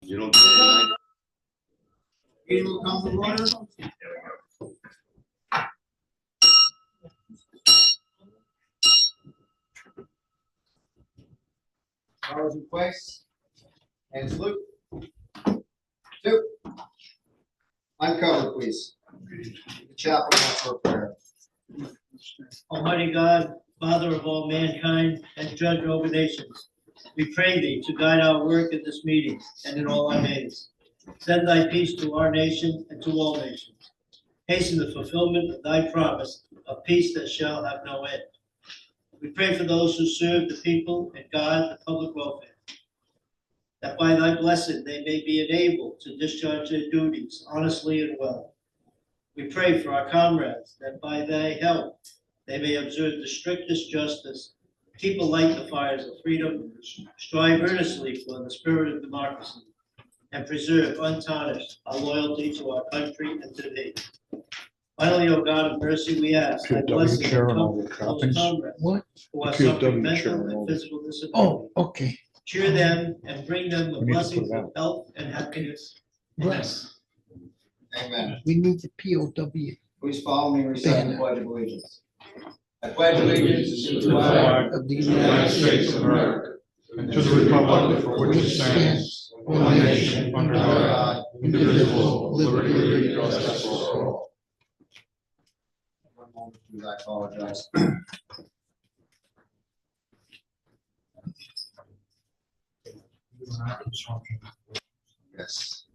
You don't say anything. Meeting will come to order. Flowers in place. And salute. Two. Uncover, please. The chaplain has for a prayer. Almighty God, Father of all mankind and Judge over nations, we pray thee to guide our work in this meeting and in all our days. Send thy peace to our nation and to all nations. Hasten the fulfillment of thy promise of peace that shall have no end. We pray for those who serve the people and God the public welfare, that by thy blessing they may be enabled to discharge their duties honestly and well. We pray for our comrades, that by thy help they may observe the strictest justice, keep alight the fires of freedom, strive earnestly for the spirit of democracy, and preserve untarnished our loyalty to our country and to thee. Finally, O God of mercy, we ask thy blessing and chair and all comfort the for those copies. comrades What? who are The POW suffering chair mental and all and the- physical disability. Oh, okay. Cheer them and bring them the We need to blessings put it of health and happiness. Bless. Amen. We need the POW. Please follow me and recite the pledge of allegiance. I pledge allegiance to the flag Of the United States of America, and to the republic for which it stands, one nation, under God, indivisible, with liberty and justice for all. One moment, please, I apologize. Yes.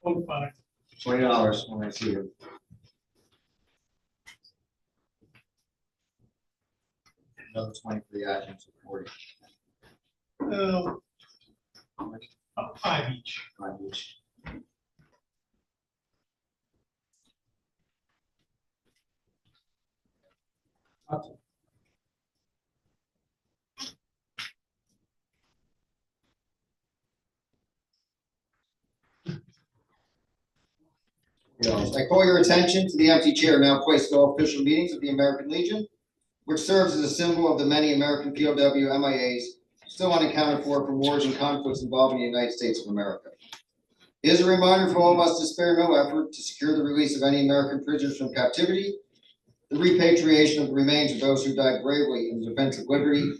Code five. $20 when I see you. Another 20 for the adjuncts of 40. Five each. Five each. I call your attention to the empty chair now placed at all official meetings of the American Legion, which serves as a symbol of the many American POW MIAs still unaccounted for from wars and conflicts involving the United States of America. It is a reminder for all of us to spare no effort to secure the release of any American prisoners from captivity, the repatriation of the remains of those who died bravely in defense of liberty,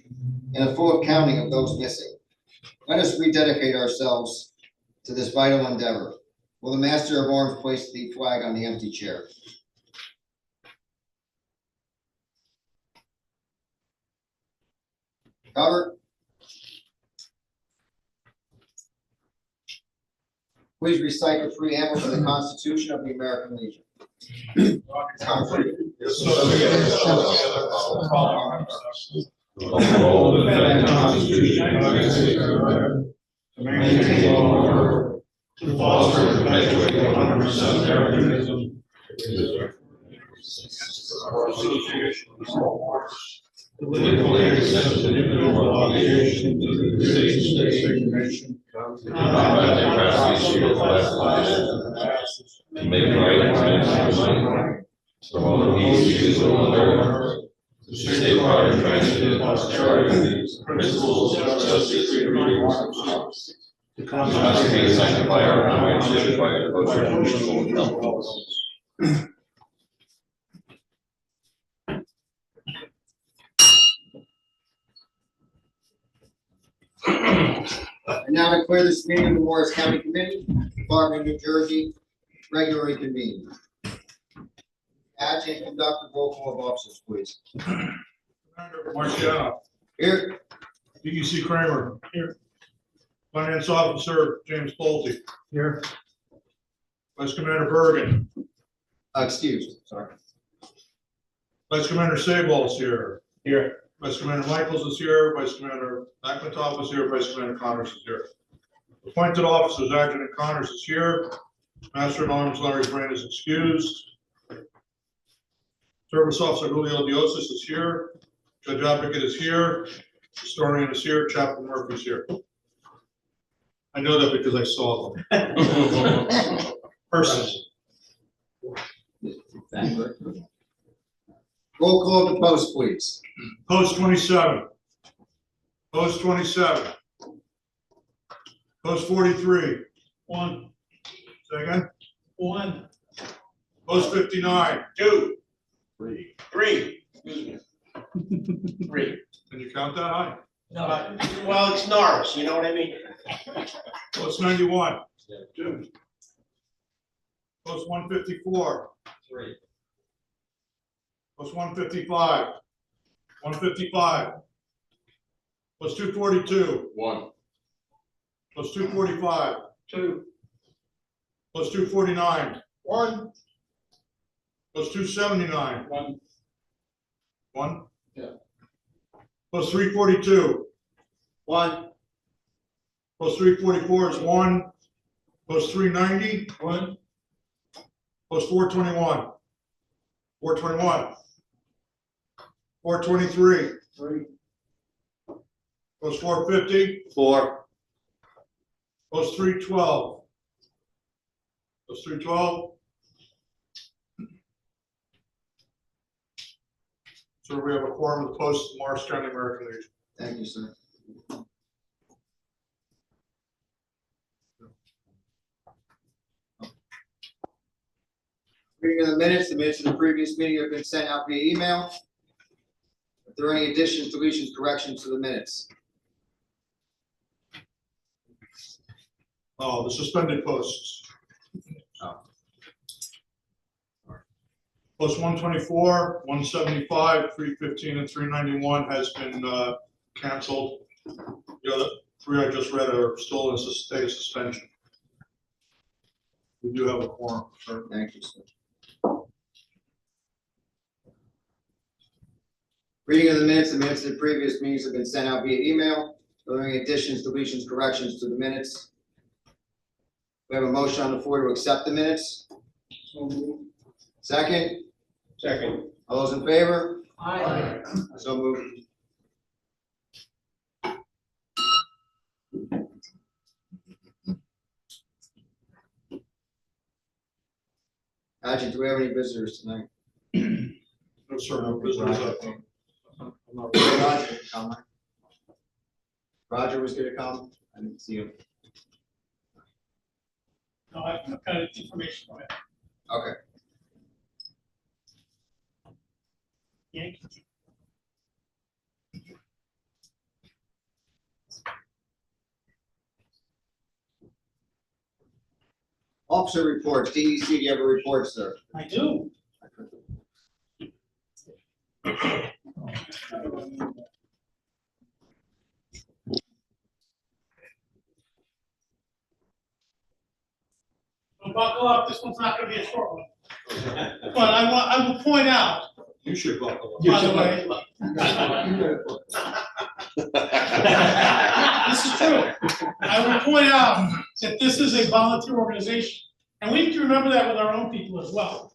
and a full accounting of those missing. Let us rededicate ourselves to this vital endeavor. Will the Master of Arms place the flag on the empty chair? Cover. Please recite the preamble to the Constitution of the American Legion. Uphold and defend the Constitution of the United States of America, to maintain law and order, to foster and perpetuate 100% Americanism, our association with political innocence and individual obligation to the states and nation, to combat the atrocities of life and make right and to promote peace, peaceful and to safeguard and transmit prosperity, principles of justice, freedom, and democracy. To consecrate and sanctify our constitution by devotion to mutual help. I now declare this meeting of the Morris County Committee, Department of New Jersey, regularly convened. Adjutant conduct the roll call of officers, please. Commander Marciano, Here. DEC Kramer. Here. Finance Officer James Pulte. Here. Vice Commander Bergen. Excused, sorry. Vice Commander Sable is here. Here. Vice Commander Michaels is here. Vice Commander McIntosh is here. Vice Commander Connors is here. Appointed officers, Adjutant Connors is here. Master at Arms Larry Brand is excused. Service Officer Julio Diosis is here. Judge Advocate is here. Historian is here. Chaplain Murphy is here. I know that because I saw them. Personally. Roll call of the post, please. Post 27. Post 27. Post 43. 1. Second. 1. Post 59. 2, 3. 3, excuse me. 3. Can you count that high? Well, it's Norris, you know what I mean? Post 91. 2, Post 154. 3. Post 155. 155. Post 242. 1, Post 245. 2, Post 249. 1, Post 279. 1. 1. Yeah. Post 342. 1, Post 344 is 1. Post 390. 1, Post 421. 421. 423. 3, Post 450. 4, Post 312. Post 312. So we have a quorum of the post of Morris County American Legion. Thank you, sir. Reading of the minutes of the previous meeting have been sent out via email. If there are any additions, deletions, corrections to the minutes? Oh, the suspended posts. Oh. Post 124, 175, 315, and 391 has been canceled. The other three I just read are still in a state of suspension. We do have a quorum, sir. Thank you, sir. Reading of the minutes of the previous meetings have been sent out via email. Are there any additions, deletions, corrections to the minutes? We have a motion on the floor to accept the minutes. Second, 2nd. all those in favor? Aye. So moved. Adjutant, do we have any visitors tonight? No, sir, no visitors up. Roger, come on. Roger was gonna come. I didn't see him. No, I've got information on it. Okay. Yankee. Officer reports. DEC, do you have a report, sir? I do. So buckle up, this one's not gonna be a short one. But I will point out, You should buckle up. by the way, this is true. I will point out that this is a volunteer organization, and we need to remember that with our own people as well.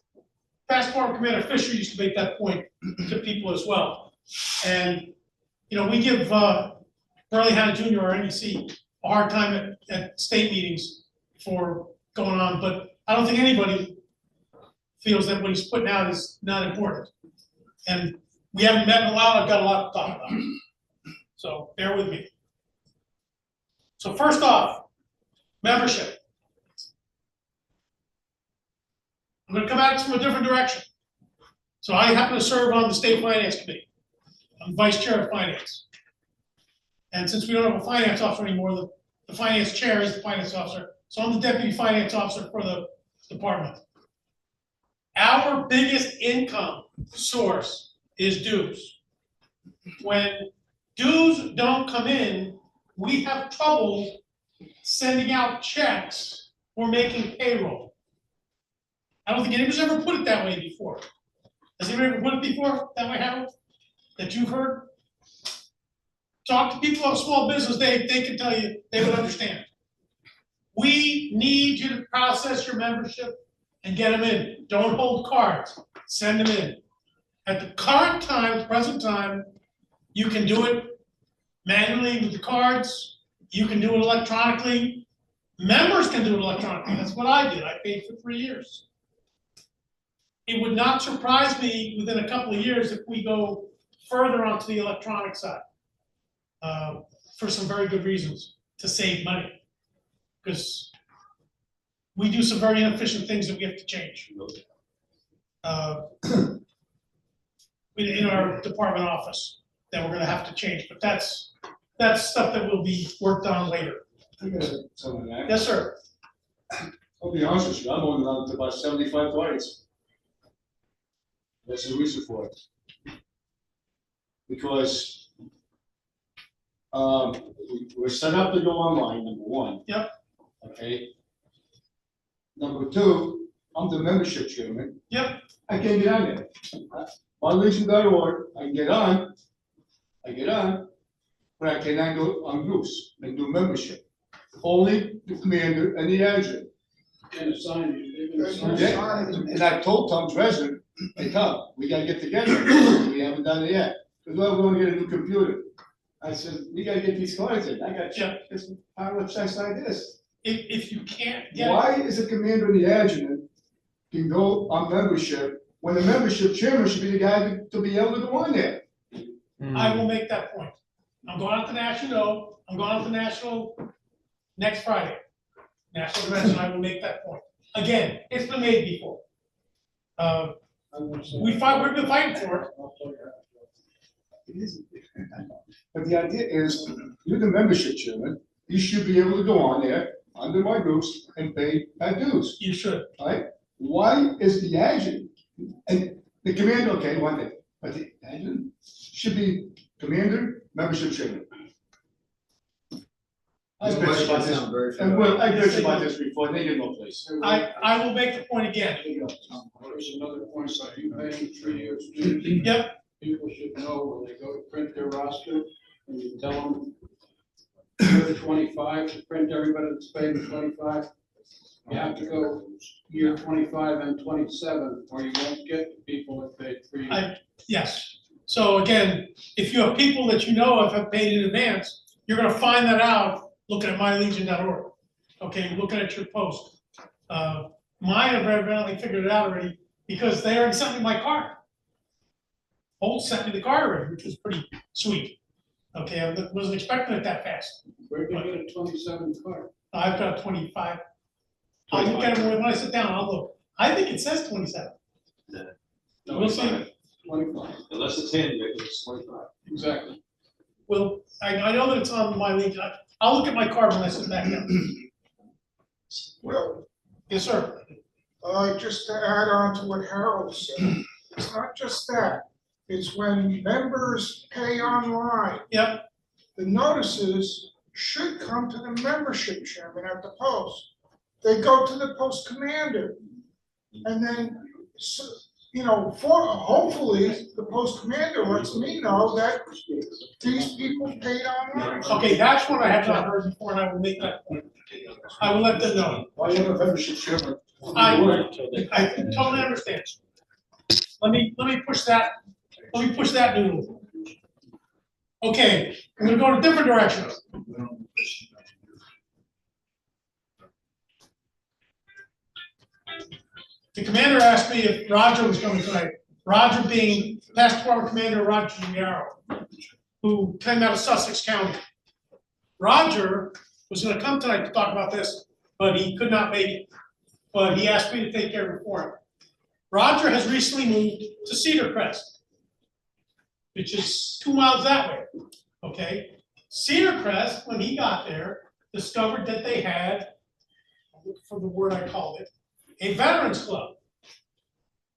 Past Department Commander Fisher used to make that point to people as well. And, you know, we give Burley Hanna Jr. or NEC a hard time at state meetings for going on, but I don't think anybody feels that what he's putting out is not important. And we haven't met in a while, I've got a lot to talk about. So bear with me. So first off, membership. I'm gonna come at this from a different direction. So I happen to serve on the State Finance Committee. I'm Vice Chair of Finance. And since we don't have a finance officer anymore, the finance chair is the finance officer. So I'm the deputy finance officer for the department. Our biggest income source is dues. When dues don't come in, we have trouble sending out checks or making payroll. I don't think anybody's ever put it that way before. Has anybody ever put it before that way, Harold? That you've heard? Talk to people of small business, they can tell you, they would understand. We need you to process your membership and get them in. Don't hold cards, send them in. At the current time, present time, you can do it manually with the cards, you can do it electronically. Members can do it electronically, that's what I did, I paid for 3 years. it would not surprise me within a couple of years if we go further onto the electronic side. For some very good reasons, to save money. Because we do some very inefficient things that we have to change. In our department office, that we're gonna have to change, but that's stuff that will be worked on later. I got something on that. Yes, sir. I'll be honest with you, I'm only on to about 75 lights. That's the reason for it. Because we're set up to go online, number one. Yep. Okay. Number two, I'm the membership chairman. Yep. I can't get on there. MyLegion.org, I get on, but I cannot go on groups and do membership. Only the commander and the adjutant. And a sign, Yeah, and I told Tom Dresser, hey Tom, we gotta get together, we haven't done it yet, because we're gonna get a new computer. I said, we gotta get these cards in, I got Yeah. this power of checks like this. If you can't get, Why is the commander and the adjutant can go on membership, when the membership chairman should be the guy to be able to go on there? I will make that point. I'm going out to National, I'm going out to National next Friday. National Convention, I will make that point. Again, it's been made before. We've been fighting for it. It isn't. But the idea is, you're the membership chairman, you should be able to go on there, under my groups, and pay dues, You should. right? Why is the adjutant, and the commander, okay, one thing, but the adjutant should be commander, membership chairman. I This bitched question about this, sounds very and familiar. well, I bitched about this before, they get no place. I will make the point again. there's another point, so you paying 3 years dues. Yep, People should know when they go to print their roster, and you tell them, year 25, to print everybody that's paid in 25. You have to go year 25 and 27, or you won't get the people that paid 3 years. yes. So again, if you have people that you know have paid in advance, you're gonna find that out looking at mylegion.org. Okay, looking at your post. Mine have evidently figured it out already because they already sent me my card. Holt sent me the card already, which was pretty sweet. Okay, I wasn't expecting it that fast. Where did you get a 27 card? I've got 25. I'll look at it when I sit down, I'll look. I think it says 27. We'll see. 25, Unless it's handwritten, it's 25. exactly. Well, I know that it's on my link. I'll look at my card when I sit back down. Well, Yes, sir. just to add on to what Harold said, it's not just that. It's when members pay online, Yep, the notices should come to the membership chairman at the post. They go to the post commander. And then, hopefully, the post commander lets me know that these people paid online. okay, that's what I have not heard before, and I will make that point. I will let them know. Why you have a membership chairman? I totally understand. Let me push that noodle. Okay, I'm gonna go in a different direction. The commander asked me if Roger was coming tonight. Roger being past department commander Roger Giuliano, who came out of Sussex County. Roger was gonna come tonight to talk about this, but he could not make it. But he asked me to take care of it for him. Roger has recently moved to Cedar Crest, which is 2 miles that way, okay? Cedar Crest, when he got there, discovered that they had, for the word I called it, a veterans club,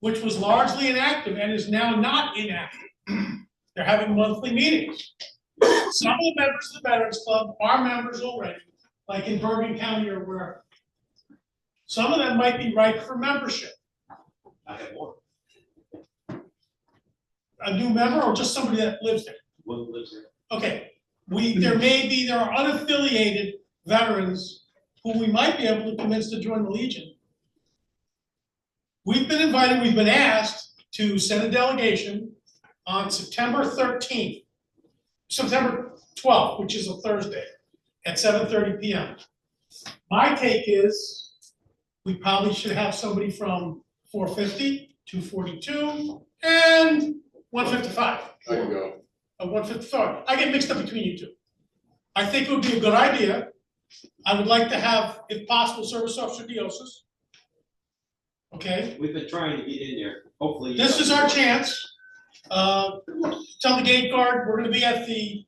which was largely inactive and is now not inactive. They're having monthly meetings. Some of the members of the veterans club are members already, like in Bergen County or wherever. Some of them might be ripe for membership. I have one. A new member or just somebody that lives there? One who lives there. Okay, there are unaffiliated veterans who we might be able to convince to join the Legion. We've been invited, we've been asked to send a delegation on September 13th, September 12th, which is a Thursday, at 7:30 p.m. My take is, we probably should have somebody from 450 242, and 155. I can go. 154. I get mixed up between you two. I think it would be a good idea. I would like to have, if possible, service officer Diosis. Okay, We've been trying to get in there, hopefully. this is our chance. Tell the gate guard, we're gonna be at the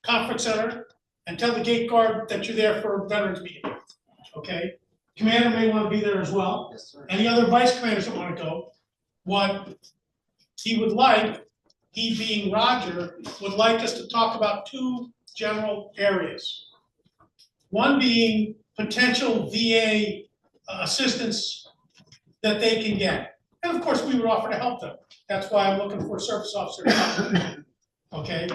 conference center, and tell the gate guard that you're there for a veterans meeting. Okay, commander may wanna be there as well. Yes, sir. Any other vice commanders that wanna go, what he would like, he being Roger, would like us to talk about two general areas. One being potential VA assistance that they can get. And of course, we would offer to help them. That's why I'm looking for a service officer. Okay?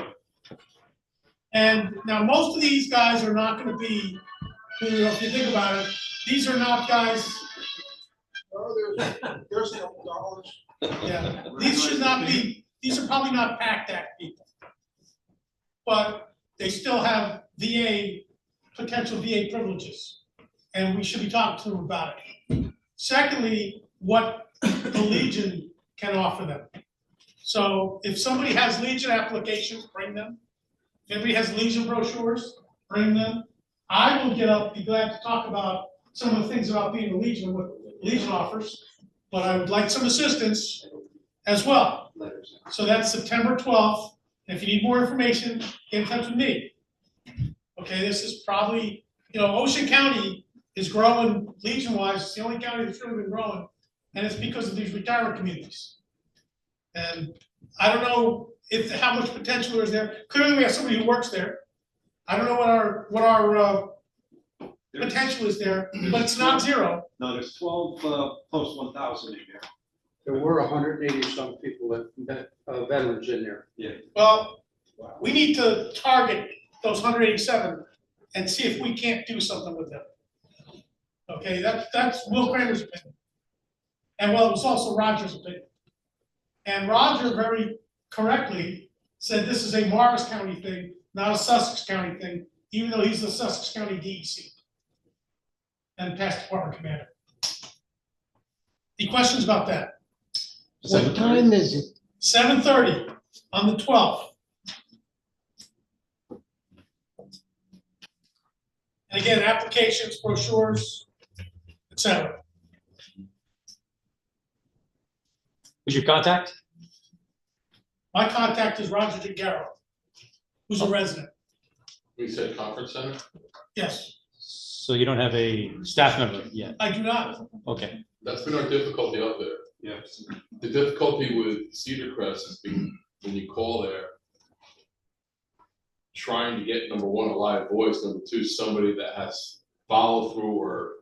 And now, most of these guys are not gonna be, you know, if you think about it, these are not guys, Oh, there's no dollars. yeah, these should not be, these are probably not PACT Act people. But they still have VA, potential VA privileges, and we should be talking to them about it. Secondly, what the Legion can offer them. So if somebody has Legion applications, bring them. If anybody has Legion brochures, bring them. I will get up, be glad to talk about some of the things about being a Legion, what Legion offers, but I would like some assistance as well. So that's September 12th. If you need more information, get in touch with me. Okay, this is probably, you know, Ocean County is growing Legion-wise. It's the only county that's really been growing, and it's because of these retirement communities. And I don't know if, how much potential there is there. Clearly, we have somebody who works there. I don't know what our potential is there, but it's not zero. No, there's 12 post 1,000 in there. There were 180 some people that veterans in there. Well, we need to target those 187 and see if we can't do something with them. Okay, that's Will Kramer's opinion. And well, it was also Roger's opinion. And Roger very correctly said this is a Morris County thing, not a Sussex County thing, even though he's the Sussex County DEC and past department commander. Any questions about that? What time is it? 7:30 on the 12th. And again, applications, brochures, etc. Who's your contact? My contact is Roger DeGarro, who's a resident. We said conference center? Yes, So you don't have a staff member yet? I do not. Okay. That's been our difficulty up there. Yes. The difficulty with Cedar Crest has been when you call there, trying to get, number one, a live voice, number two, somebody that has follow through or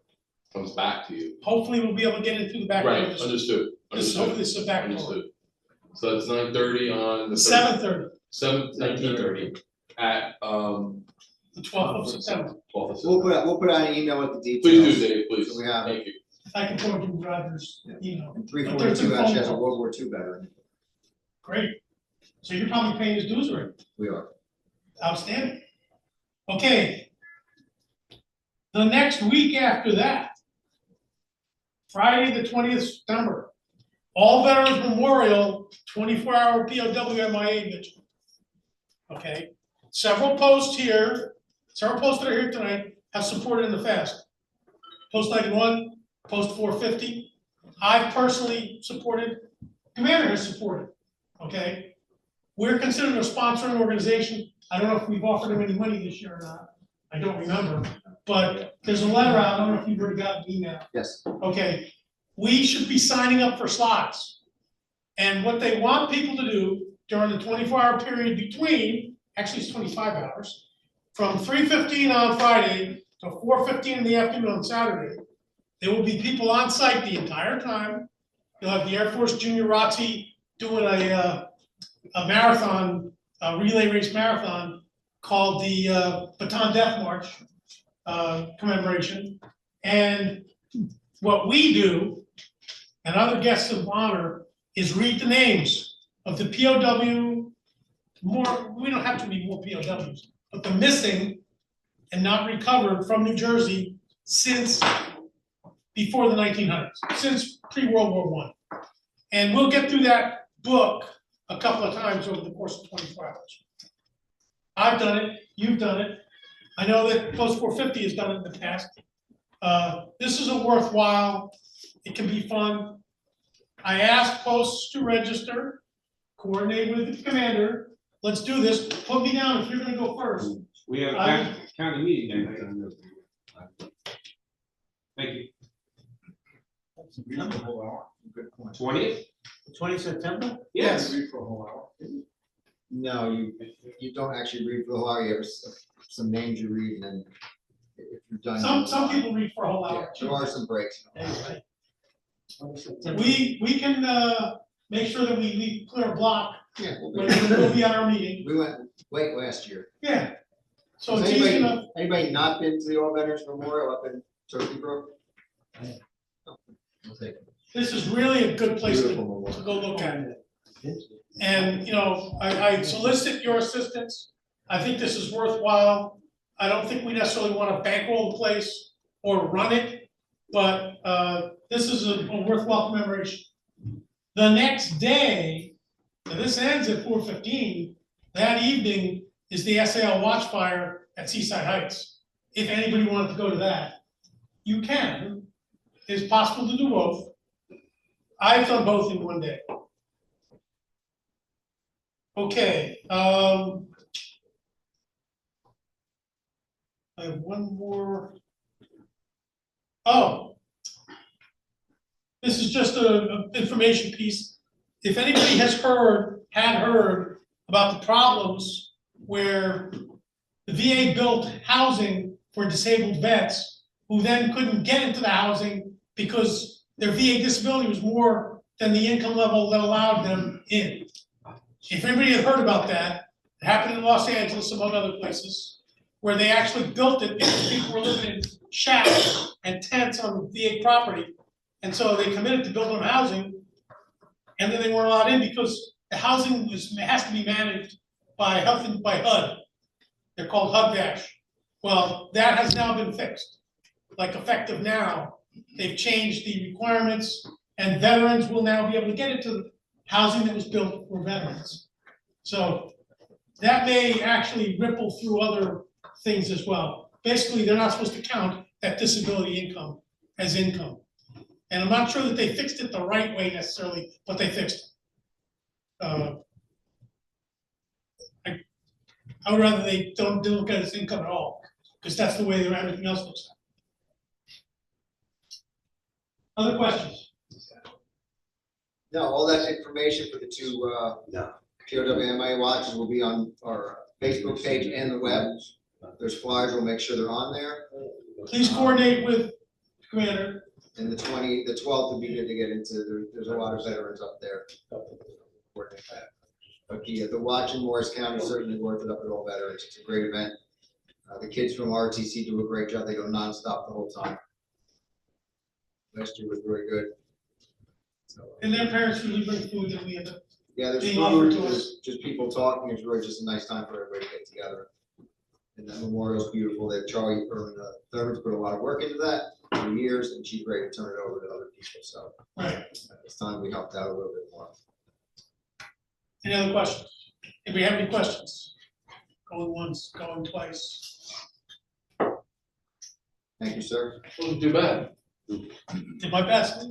comes back to you. Hopefully, we'll be able to get it through the back door. Right, understood, Hopefully, understood, this is a back door. understood. So that's 9:30 on the. 7:30, 19:30 at, the 12th of September. 12th of We'll September. put out an email with the details. Please do, Dave, please, So we have- thank you. I can forward you Roger's, you know. 342 actually has a World War II veteran. Great. So you're probably paying his dues already. We are. Outstanding. Okay. The next week after that, Friday, the 20th of September, All Veterans Memorial, 24-hour POW MIA vigil. Okay, several posts that are here tonight have supported in the fast. Post 91, post 450, I've personally supported, Commander has supported, okay? We're considered a sponsoring organization. I don't know if we've offered them any money this year or not. I don't remember, but there's a letter out. I don't know if you've already gotten an email. Yes. Okay, we should be signing up for slots. And what they want people to do during the 24-hour period between, actually it's 25 hours, from 3:15 on Friday to 4:15 in the afternoon on Saturday, there will be people on site the entire time. You'll have the Air Force Junior ROTC doing a marathon, a relay race marathon called the Baton Death March commemoration. And what we do, and other guests of honor, is read the names of the POW, we don't have to be more POWs, but the missing and not recovered from New Jersey since before the 1900s, since pre-World War I. And we'll get through that book a couple of times over the course of 24 hours. I've done it, you've done it. I know that Post 450 has done it in the past. This is a worthwhile, it can be fun. I asked Posts to register, coordinate with the commander. Let's do this. Put me down if you're gonna go first. We have a county meeting then. Thank you. 20th? 20 September? Yes. No, you don't actually read for the whole hour, you have some names you read, and then if you're done. Some people read for a whole Yeah, hour. there are some breaks. Anyway. 20 September. We can, make sure that we clear a block Yeah, we'll when do it. we'll be at our meeting. We went late last year. Yeah. So Has it's easy enough. anybody not been to the All Veterans Memorial up in Turkey Brook? Oh, we'll take it. This is really a good place to Beautiful memorial. go look at it. And, you know, I solicit your assistance. I think this is worthwhile. I don't think we necessarily want to bankroll the place or run it, but this is a worthwhile commemoration. The next day, and this ends at 4:15, that evening is the SAL Watchfire at Seaside Heights. If anybody wanted to go to that, you can. It's possible to do both. I've done both in one day. Okay, I have one more. Oh. This is just a information piece. If anybody had heard about the problems where the VA built housing for disabled vets who then couldn't get into the housing because their VA disability was more than the income level that allowed them in. If anybody had heard about that, it happened in Los Angeles, among other places, where they actually built it because people were living in shacks and tents on VA property. And so they committed to build them housing, and then they weren't allowed in because the housing has to be managed by HUD. They're called HUD-dash. Well, that has now been fixed, like effective now. They've changed the requirements, and veterans will now be able to get into the housing that was built for veterans. So that may actually ripple through other things as well. Basically, they're not supposed to count that disability income as income. And I'm not sure that they fixed it the right way necessarily, but they fixed it. I would rather they don't look at it as income at all, because that's the way that everything else looks at. Other questions? No, all that information for the two POWMA watches will be on our Facebook page and the web. There's flyers, we'll make sure they're on there. Please coordinate with the commander. And the 12th would be good to get into, there's a lot of veterans up there. Coordinate that. But the watch in Morris County is certainly worth it up at All Veterans. It's a great event. The kids from RTC do a great job. They go nonstop the whole time. Last year was very good. So, And their parents really bring food that we end up. yeah, there's being offered food, to us. there's just people talking. It's really just a nice time for everybody to get together. And that memorial's beautiful. That Charlie Thurman's put a lot of work into that for years, and she's ready to turn it over to other people. So Right. at this time, we helped out a little bit more. Any other questions? If we have any questions? Going once, going twice. Thank you, sir. Wasn't too bad. Did my best.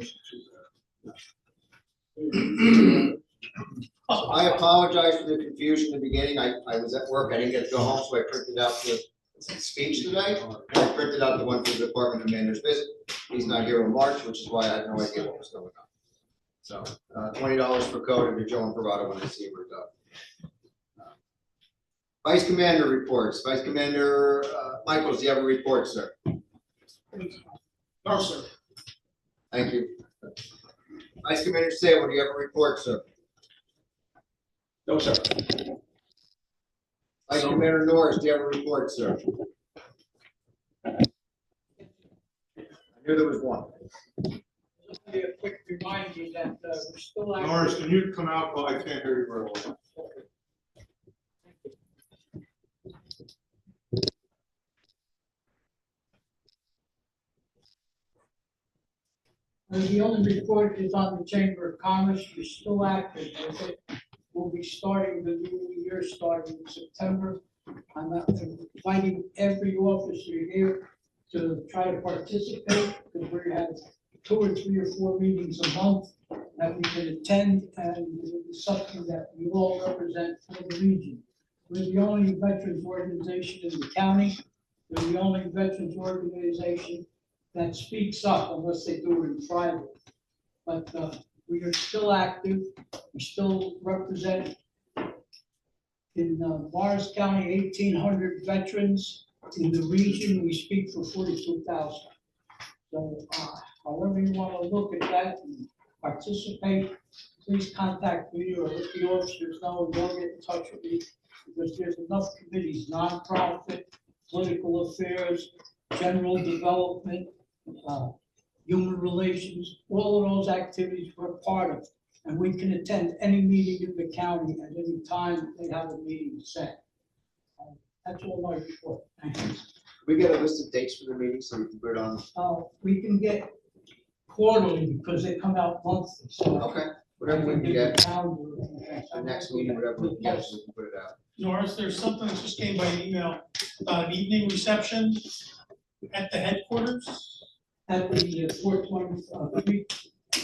I apologize for the confusion in the beginning. I was at work. I didn't get to go home, so I printed out the speech today. And I printed out the one for the department commander's visit. He's not here in March, which is why I had no idea what was going on. So, $20 for code to Joe and Bravado when I see we're done. Vice Commander reports. Vice Commander Michaels, do you have a report, sir? No, sir. Thank you. Vice Commander Sable, do you have a report, sir? No, sir. Vice Commander Norris, do you have a report, sir? I knew there was one. Be a quick reminder that we're still. Norris, can you come out? Well, I can't hear you very well. The only report is on the Chamber of Commerce. We're still active with it. We'll be starting the new year starting in September. I'm inviting every officer here to try to participate, because we have 2 or 3 or 4 meetings a month that we can attend, and it will be something that we all represent for the region. We're the only veterans organization in the county. We're the only veterans organization that speaks up unless they do it in private. But we are still active. We still represent in Morris County, 1,800 veterans. In the region, we speak for 42,000. So however you want to look at that and participate, please contact me or let the officers know, and they'll get in touch with me, because there's enough committees, nonprofit, political affairs, general development, human relations, all of those activities we're part of. And we can attend any meeting in the county at any time they have a meeting set. That's all my report. Thank you. We get a list of dates for the meeting so we can put it on. We can get quarterly because they come out monthly, so. Okay, whatever we can get, The the next meeting, whatever we can get, so we can put it out. Norris, there's something that just came by email about an evening reception at the headquarters, At the 423,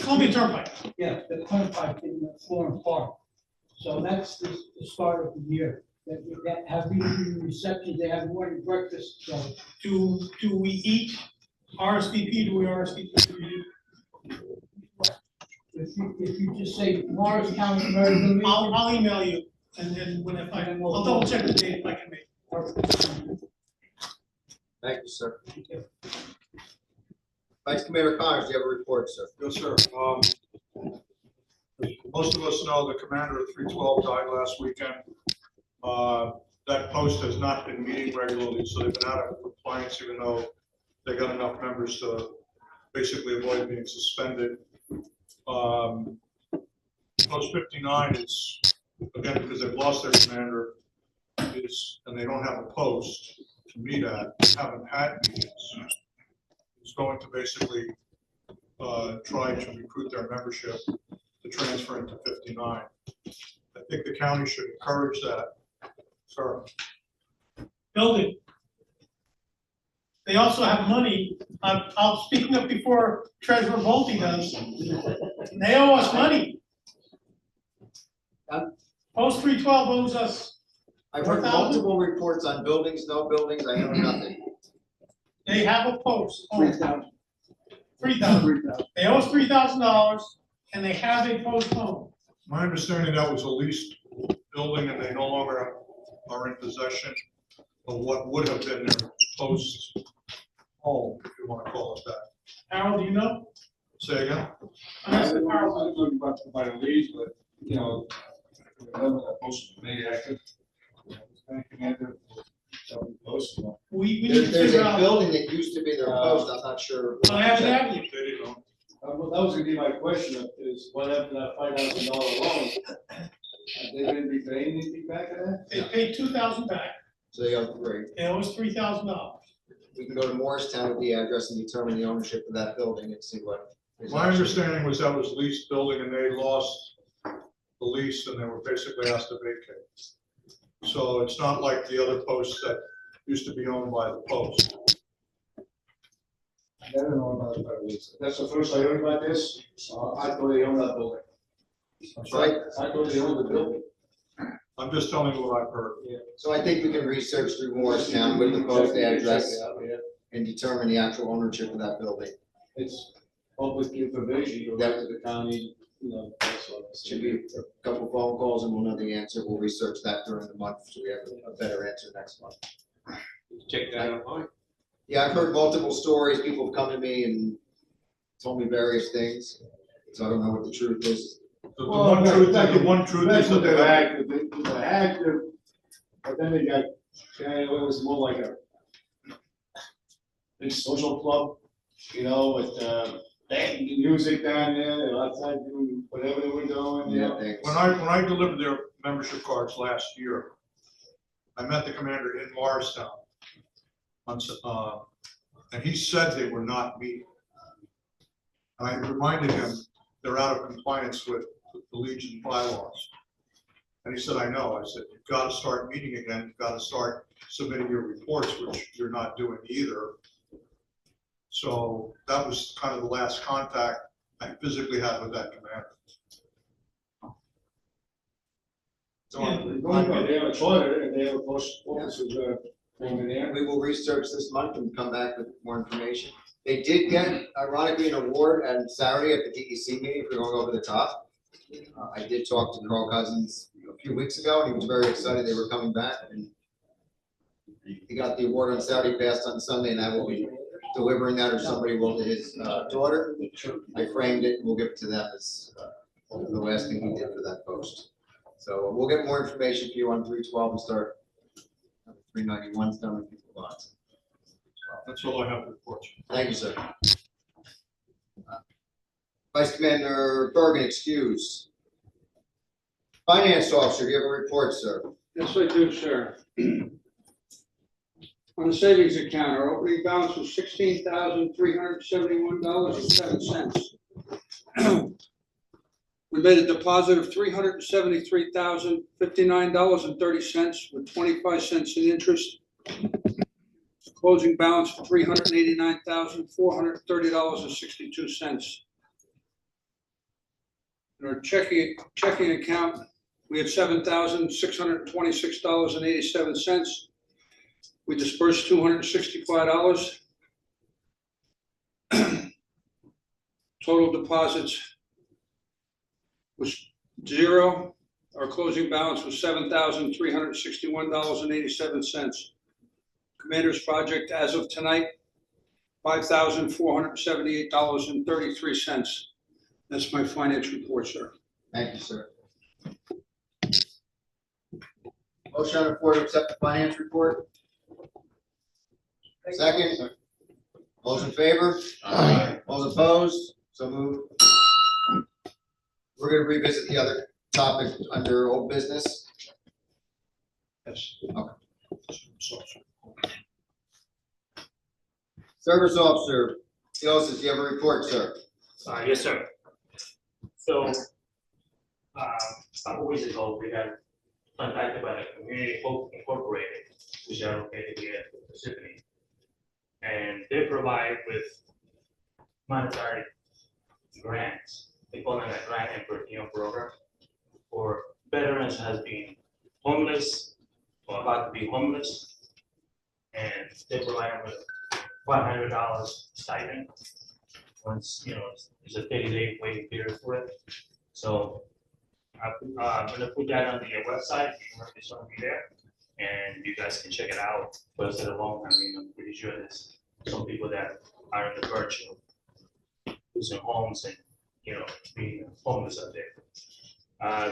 Columbia Turnpike. yeah, the Turnpike in Florence Park. So that's the start of the year. That have evening receptions, they have morning breakfast, so. Do we eat RSVP? Do we RSVP? If you just say Morris County American Legion. I'll email you, and then when if I'll double check the date if I can make. Thank you, sir. Vice Commander Connors, do you have a report, sir? Yes, sir. Most of us know the commander of 312 died last weekend. That post has not been meeting regularly, so they've been out of compliance, even though they got enough members to basically avoid being suspended. Post 59 is, again, because they've lost their commander, and they don't have a post to meet at, haven't had meetings. It's going to basically try to recruit their membership to transfer into 59. I think the county should encourage that. Sir. Building. They also have money. I'll speak up before Treasurer Bolte does. They owe us money. Post 312 owes us. I've heard multiple reports on buildings, no buildings, I know nothing. They have a post. $3,000. They owe us $3,000, and they have a post home. My understanding that was a leased building and they no longer are in possession of what would have been their post home, if you want to call it that. Harold, do you know? Say again? I said, I Harold, was looking by the leads, but, you know, most maybe active. we need to There's figure a out. building that used to be their post, I'm not sure. On Avenue Avenue. They didn't know. That was gonna be my question, is what happened to that $5,000 loan? They didn't be paying anything back on that? They paid $2,000 back. So they got three. They owe us $3,000. We can go to Morristown with the address and determine the ownership of that building and see what. is My actually- understanding was that was leased building and they lost the lease and they were basically asked to vacate. So it's not like the other posts that used to be owned by the post. I don't know about it. That's the first I heard about this. I thought they owned that building. That's right. I thought they owned the building. I'm just telling you what I've heard. So I think we can research through Morristown with the post address Check it out, yeah. and determine the actual ownership of that building. It's public information, go back to the county, you know. that's all. Should be a couple phone calls and we'll know the answer. We'll research that during the month, so we have a better answer next month. Check that online. Yeah, I've heard multiple stories. People have come to me and told me various things, so I don't know what the truth is. The one truth is That's that what they they're have, active, they're active, but then they got, it was more like a big social club, you know, with, band music down there, and outside doing whatever they were doing, you know. thanks. when I delivered their membership cards last year, I met the commander in Morristown. And he said they were not meeting. I reminded him they're out of compliance with the Legion bylaws. And he said, I know. I said, you've got to start meeting again. You've got to start submitting your reports, which you're not doing either. So that was kind of the last contact I physically had with that commander. So They have a toilet and they have a post officers, in there. We will research this month and come back with more information. They did get, ironically, an award on Saturday at the DEC meeting for going over the top. I did talk to Carl Cousins a few weeks ago, and he was very excited they were coming back, and he got the award on Saturday, passed on Sunday, and I will be delivering that, or somebody will to his daughter. I framed it, and we'll give it to them as the last thing he did for that post. So we'll get more information for you on 312 and start 391's done with people lots. that's all I have to report. Thank you, sir. Vice Commander Bergen, excuse. Finance Officer, do you have a report, sir? Yes, I do, sir. On the savings account, our opening balance was $16,371.07. We made a deposit of $373,059.30 with 25 cents in interest. Closing balance of $389,430.62. In our checking account, we had $7,626.87. We dispersed $265. Total deposits was zero. Our closing balance was $7,361.87. Commander's project as of tonight, $5,478.33. That's my finance report, sir. Thank you, sir. Motion on the floor to accept the finance report. Second. Those in favor? Aye. Those opposed? So moved. We're gonna revisit the other topic under old business. Yes. Okay. Service Officer, Joseph, do you have a report, sir? Yes, sir. So, a couple weeks ago, we got contacted by the Community Hope Incorporated, which are located here in Parsippany. And they provide with monetary grants. They call them a grant and per diem program for veterans who has been homeless or about to be homeless. And they provide them with $500 stipend. Once, it's a 30-day waiting period for it. So I'm gonna put that on the website. It's gonna be there, and you guys can check it out. Post it along. I mean, I'm pretty sure there's some people that are on the verge of losing homes and being homeless out there.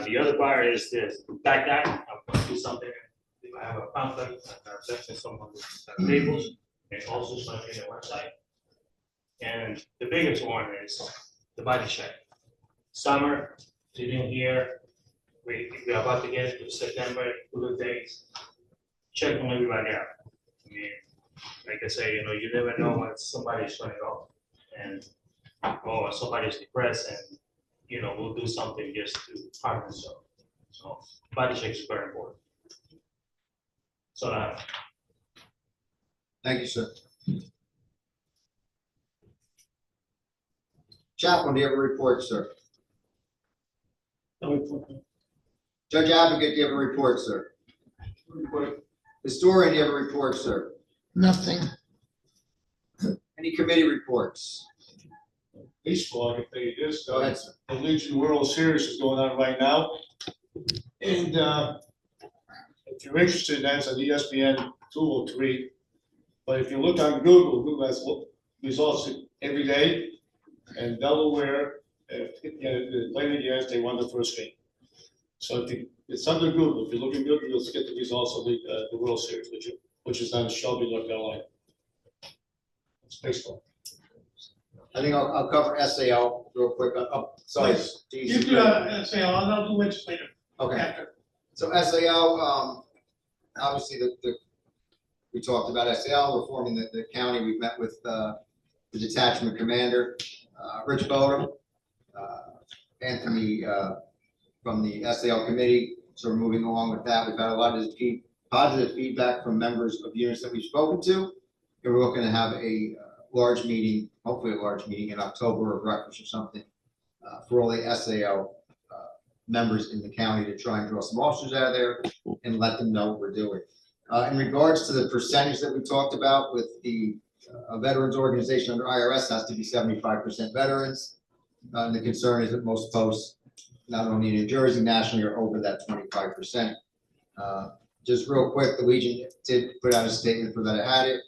The other part is this backpack. I'm gonna do something. I have a pamphlet that left in some of the tables, and also it's gonna be on the website. And the biggest one is the body check. Summer, sitting here, we're about to get to September, 2 days. Check on everybody out. I mean, like I say, you never know when somebody's going to go. And, or somebody's depressed and, we'll do something just to harm themselves. So body check is very important. So Thank you, sir. Chaplain, do you have a report, sir? Judge Advocate, do you have a report, sir? Historian, do you have a report, sir? Nothing. Any committee reports? Baseball, I can tell you this, Go ahead, sir. the Legion World Series is going on right now. And if you're interested, that's on ESPN 203. But if you look on Google has results every day. And Delaware, the later years, they won the first game. So it's under Google. If you look at Google, you'll get the results of the World Series, which is on Shelby, North Carolina. It's baseball. I think I'll cover SAL real quick. Sorry. Please. You do say, I'll do legislative Okay. after. So SAL, obviously we talked about SAL, we're forming the county. We've met with the detachment commander, Rich Bodum, Anthony, from the SAL committee. So we're moving along with that. We've had a lot of positive feedback from members of units that we've spoken to. And we're looking to have a large meeting, hopefully a large meeting in October or breakfast or something, for all the SAL members in the county to try and draw some officers out of there and let them know what we're doing. In regards to the percentage that we talked about with the veterans organization under IRS has to be 75% veterans. And the concern is that most posts, not only in New Jersey, nationally, are over that 25%. Just real quick, the Legion did put out a statement for that it had it.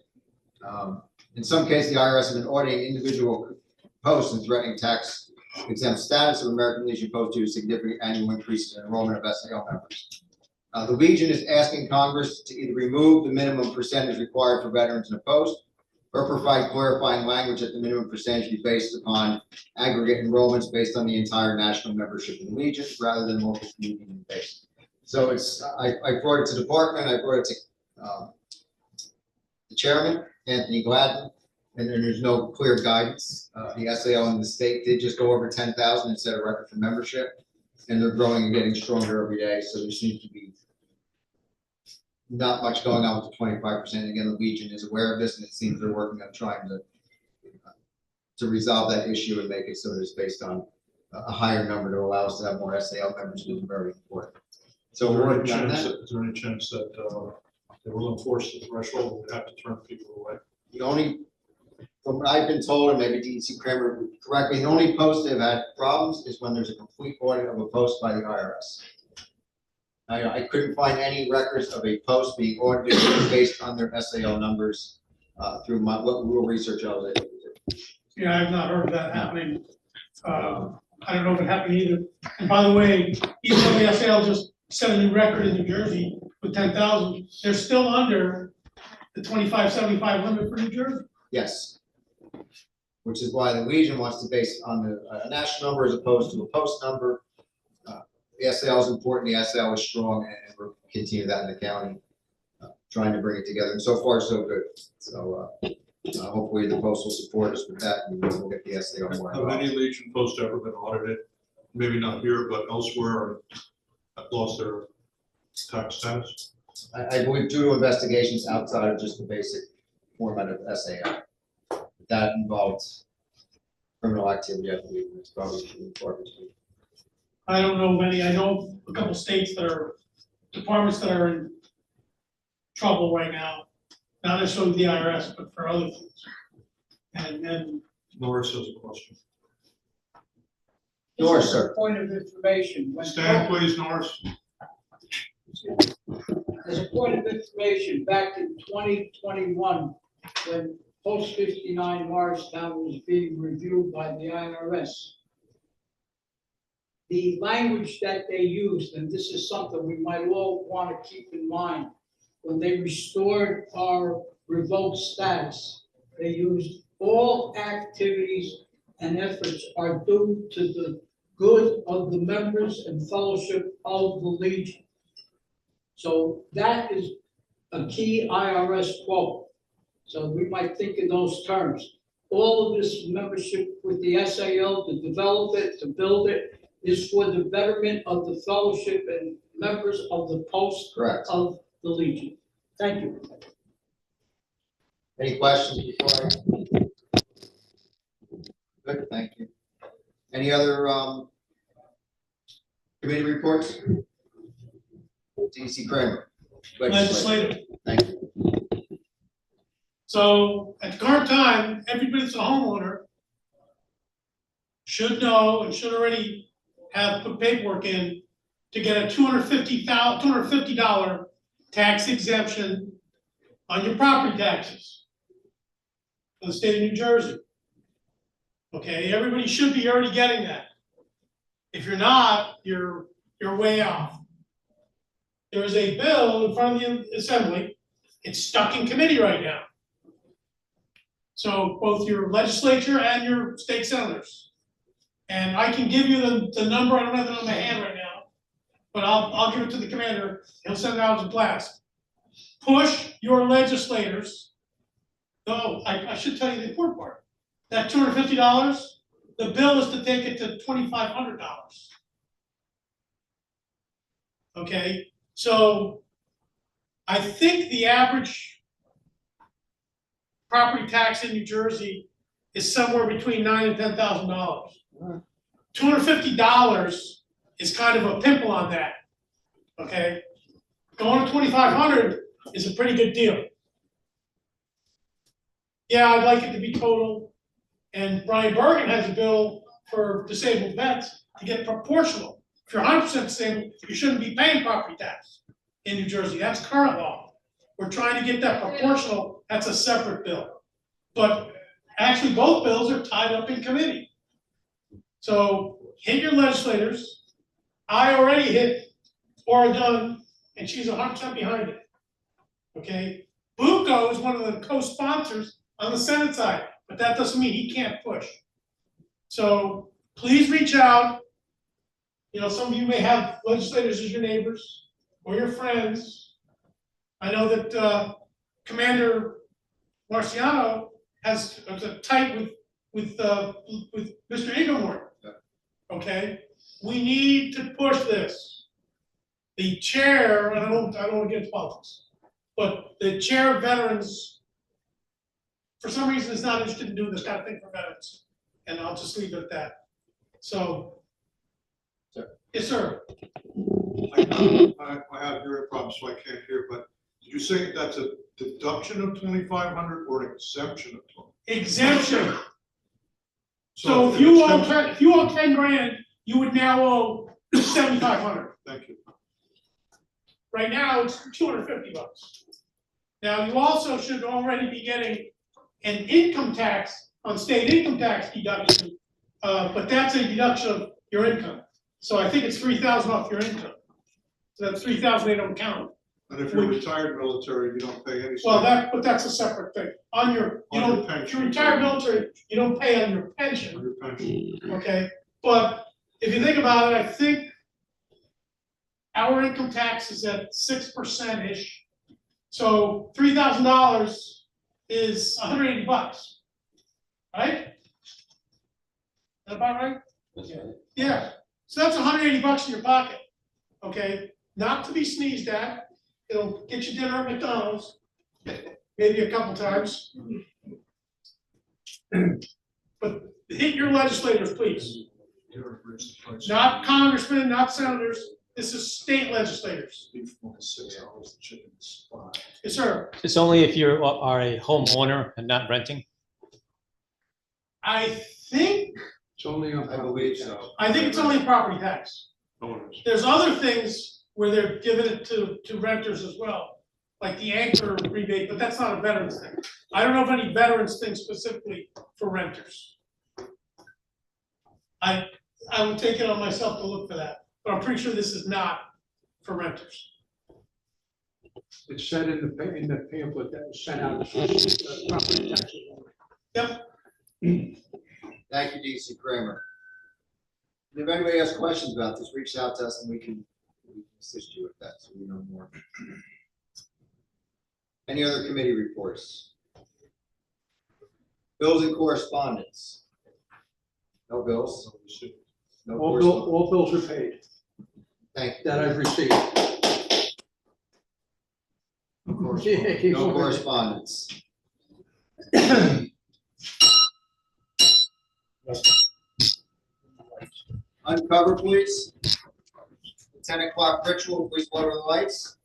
In some cases, the IRS has been auditing individual posts and threatening tax exempt status of American Legion posts due to significant annual increases in enrollment of SAL members. The Legion is asking Congress to either remove the minimum percentage required for veterans in a post or provide clarifying language that the minimum percentage be based upon aggregate enrollments based on the entire national membership in the Legion rather than local community based. So I brought it to the department, I brought it to the chairman, Anthony Gladden, and there's no clear guidance. The SAL and the state did just go over 10,000 and set a record for membership, and they're growing and getting stronger every day. So there seems to be not much going on with the 25%. Again, the Legion is aware of this, and it seems they're working on trying to resolve that issue and make it so that it's based on a higher number to allow us to have more SAL members, which is very important. So we're working on that. Is there any chance that they will enforce the threshold and have to turn people away? The only, from what I've been told, and maybe DEC Kramer would correct me, the only post they've had problems is when there's a complete audit of a post by the IRS. I couldn't find any records of a post being audited based on their SAL numbers through my little research I was able to do. Yeah, I've not heard of that happening. I don't know if it happened either. And by the way, even though the SAL just set a new record in New Jersey with 10,000, they're still under the 2575 limit for New Jersey. Yes. Which is why the Legion wants to base it on a national number as opposed to a post number. The SAL is important, the SAL is strong, and we're continuing that in the county, trying to bring it together. And so far, so good. So hopefully the post will support us with that, and we'll get the SAL more Have involved. any Legion posts ever been audited? Maybe not here, but elsewhere, or have lost their tax status? I believe due to investigations outside of just the basic format of SAL. That involves criminal activity, I believe, it's probably important. I don't know many. I know a couple states that are, departments that are in trouble right now. Not necessarily the IRS, but for other things. And Norris has a question. Norris, Just a sir. Point of information. When Stand, please, Norris. As a point of information, back in 2021, when Post 59 Morristown was being reviewed by the IRS, the language that they used, and this is something we might all want to keep in mind, when they restored our revoked status, they used all activities and efforts are due to the good of the members and fellowship of the Legion. So that is a key IRS quote. So we might think in those terms. All of this membership with the SAL to develop it, to build it, is for the betterment of the fellowship and members of the post Correct. of the Legion. Thank you. Any questions before I? Good, thank you. Any other committee reports? DC Kramer. legislative. Thank you. So at the current time, everybody that's a homeowner should know and should already have put paperwork in to get a $250 tax exemption on your property taxes for the state of New Jersey. Okay, everybody should be already getting that. If you're not, you're way off. There is a bill in front of the Assembly. It's stuck in committee right now. So both your legislature and your state senators. And I can give you the number, I don't have it on my hand right now, but I'll give it to the commander, he'll send it out as a blast. Push your legislators. No, I should tell you the important part. that $250, the bill is to take it to $2,500. Okay, so I think the average property tax in New Jersey is somewhere between $9,000 and $10,000. $250 is kind of a pimple on that, okay? Going to $2,500 is a pretty good deal. Yeah, I'd like it to be total, and Brian Bergen has a bill for disabled vets to get proportional. If you're 100% disabled, you shouldn't be paying property tax in New Jersey, that's current law. We're trying to get that proportional, that's a separate bill. But actually, both bills are tied up in committee. So hit your legislators. I already hit Oregon, and she's 100% behind it. Okay, Bucco is one of the co-sponsors on the Senate side, but that doesn't mean he can't push. So please reach out. You know, some of you may have legislators as your neighbors or your friends. I know that Commander Marciano has a tight with Mr. Ingemore. Okay, we need to push this. The chair, and I don't want to get into politics, but the chair of veterans, for some reason, is not interested in doing this kind of thing for veterans, and I'll just leave it at that. So, yes, sir. I have hearing problems, so I can't hear, but did you say that's a deduction of 2,500 or an exemption of 20? Exemption. So if you owe 10 grand, you would now owe 7,500. Thank you. Right now, it's $250. Now, you also should already be getting an income tax on state income tax deduction, but that's a deduction of your income. So I think it's 3,000 off your income. So that's 3,000 they don't count. And if you're retired military, you don't pay any. Well, but that's a separate thing. On your, you On your don't, if pension. you're retired military, you don't pay on your pension. On your pension. Okay, but if you think about it, I think our income tax is at 6%-ish. So $3,000 is $180, right? Is that about right? Yeah, so that's $180 in your pocket, okay? Not to be sneezed at. It'll get you dinner at McDonald's, maybe a couple times. But hit your legislators, please. Not congressmen, not senators. This is state legislators. Yes, sir. It's only if you are a homeowner and not renting. I think It's only on. I believe so. it's only property tax. There's other things where they're giving it to renters as well, like the anchor rebate, but that's not a veterans thing. I don't know of any veterans thing specifically for renters. I will take it on myself to look for that, but I'm pretty sure this is not for renters. It's said in the pamphlet that was sent out. Property taxes only. Yep. Thank you, DC Kramer. And if anybody has questions about this, reach out to us and we can assist you with that, so we know more. Any other committee reports? Bills and correspondence? No bills? No correspondence? All bills are paid Thank you. that I've received. No correspondence. No correspondence. Uncover, please. 10 o'clock ritual, please lower the lights.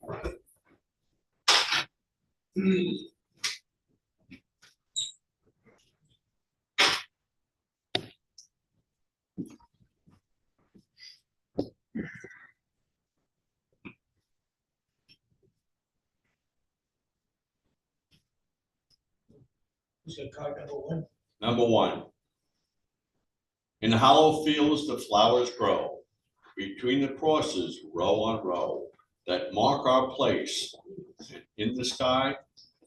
Number one. In hollow fields, the flowers grow, between the crosses, row on row, that mark our place. In the sky,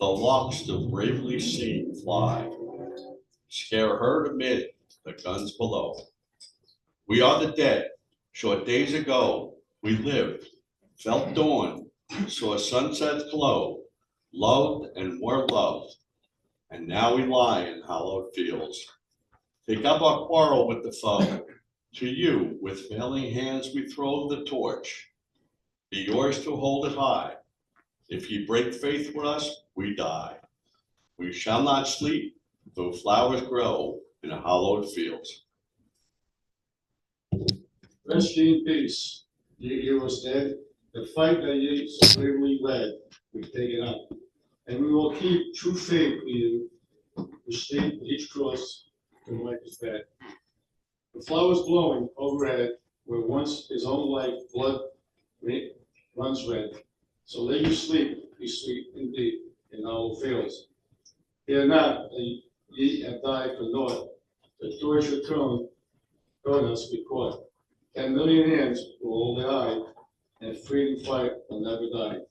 the larks still bravely seen fly, scare heard amid the guns below. We are the dead. Short days ago, we lived, felt dawn, saw sunsets glow, loved and were loved. And now we lie in hallowed fields, Take up our quarrel with the foe. To you, with failing hands, we throw the torch. Be yours to hold it high. If ye break faith with us, we die. We shall not sleep, though flowers grow in a hallowed field. Rest ye in peace, ye heroes dead. The fight that ye so bravely led, we've taken up. And we will keep true faith with you, which stand each cross and life is bad. The flowers blowing overhead, where once his own life blood runs red. So let your sleep be sweet indeed in hollow fields. Fear not that ye have died for naught. The torture thrown us be caught. 10 million hands will hold it high, and freedom fight will never die.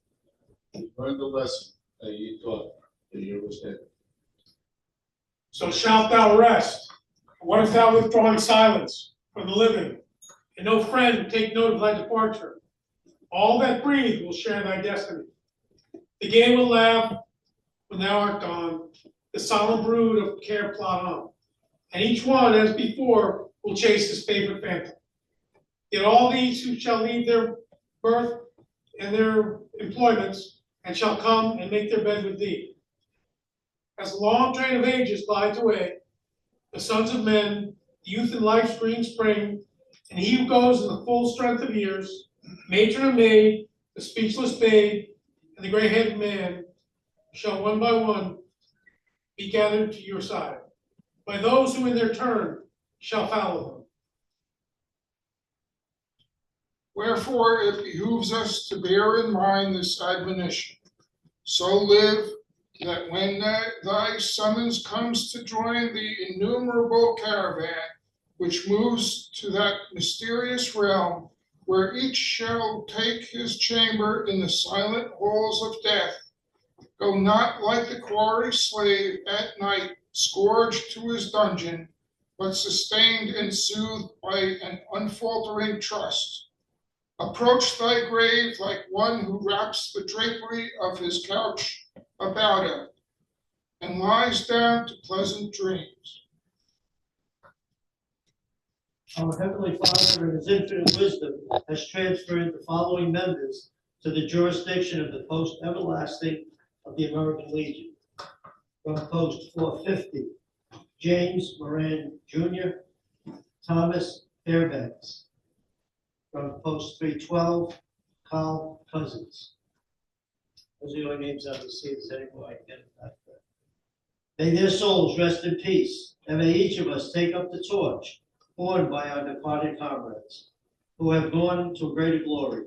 We learned the lesson that ye taught, the year was dead. So shalt thou rest. What if thou withdraw in silence from the living, and no friend take note of thy departure? All that breathe will share thy destiny. The gay will laugh when thou art gone, the solemn brood of care plod on, and each one, as before, will chase his favorite phantom. Yet all these who shall leave their birth and their employments, and shall come and make their bed with thee. As the long train of ages glides away, the sons of men, youth in life's green spring, and he who goes in the full strength of years, matron and maid, the speechless babe, and the gray-headed man, shall one by one be gathered to your side, by those who in their turn shall follow them. Wherefore it behooves us to bear in mind this admonition. So live that when thy summons comes to join the innumerable caravan which moves to that mysterious realm where each shall take his chamber in the silent halls of death, go not like the quarry slave at night, scourged to his dungeon, but sustained and soothed by an unfaltering trust. Approach thy grave like one who wraps the drapery of his couch about him and lies down to pleasant dreams. Our Heavenly Father, in His infinite wisdom, has transferred the following members to the jurisdiction of the post everlasting of the American Legion. From post 450, James Moran Jr., Thomas Fairbanks. From post 312, Carl Cousins. Those are the only names I see. Does anyone identify that? May their souls rest in peace, and may each of us take up the torch borne by our departed comrades who have gone to greater glory.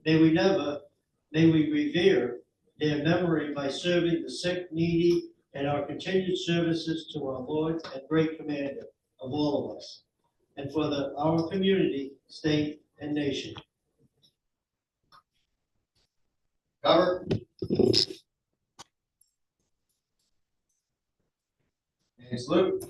May we revere their memory by serving the sick, needy, and our continued services to our Lord and great commander of all of us, and for our community, state, and nation. Cover. And salute.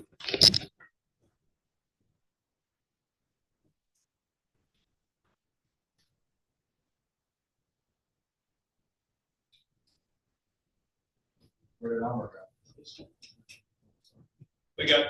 Where did Elmer go? We got.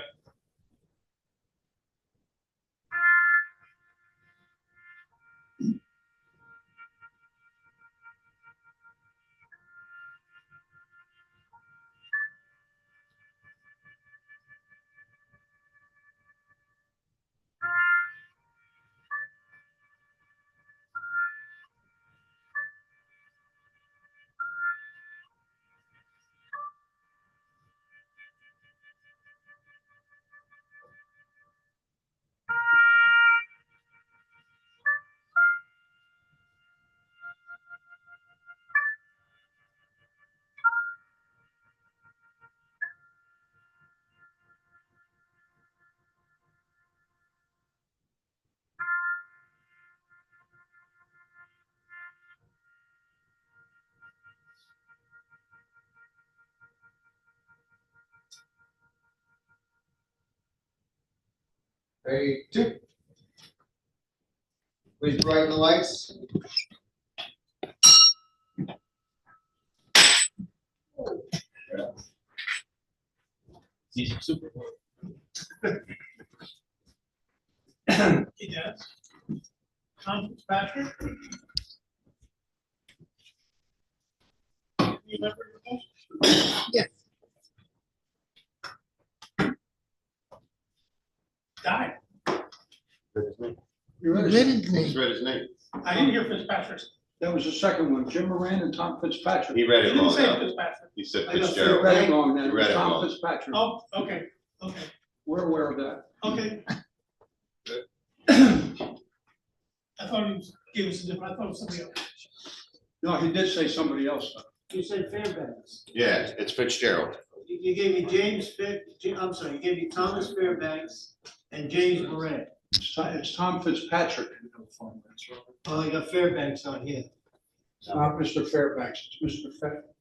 Ready, two. Please brighten the lights. Super. Yes. Tom Fitzpatrick? You remember your motion? Yes. Died. You read Read it? his name. read his name. I didn't hear Fitzpatrick's. That was the second one, Jim Moran and Tom Fitzpatrick. He read You it didn't wrong. say now. Fitzpatrick. He said I know. You Fitzgerald. read it wrong then, You read it Tom wrong. Fitzpatrick. Oh, okay, okay, We're aware of that. okay. I thought he was, gave us a different, I thought it was somebody else. No, he did say somebody else. You said Fairbanks. Yeah, it's Fitzgerald. You gave me I'm sorry, you gave me Thomas Fairbanks and James Moran. It's Tom Fitzpatrick. Oh, I got Fairbanks on here. It's not Mr. Fairbanks, it's Mr.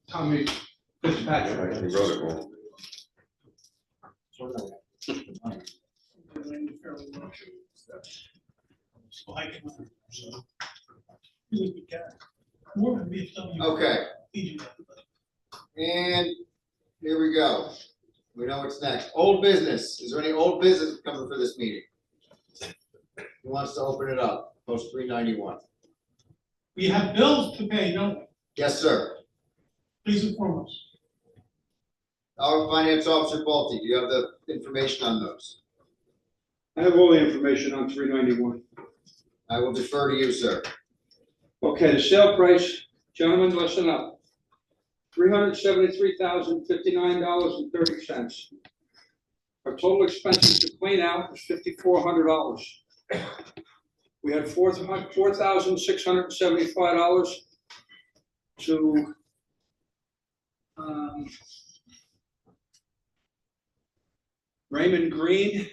Tommy Fitzpatrick. He wrote it wrong. So I can. He was the guy. More than VFW. Okay, He did that. and here we go. We know what's next. Old business. Is there any old business coming for this meeting? Who wants to open it up? Post 391. We have bills to pay, don't we? Yes, sir. Please inform us. Our Finance Officer Bolte, do you have the information on those? I have all the information on 391. I will defer to you, sir. Okay, the sale price, gentlemen, listen up. $373,059.30. Our total expenses to clean out was $5,400. We had $4,675 to Raymond Green.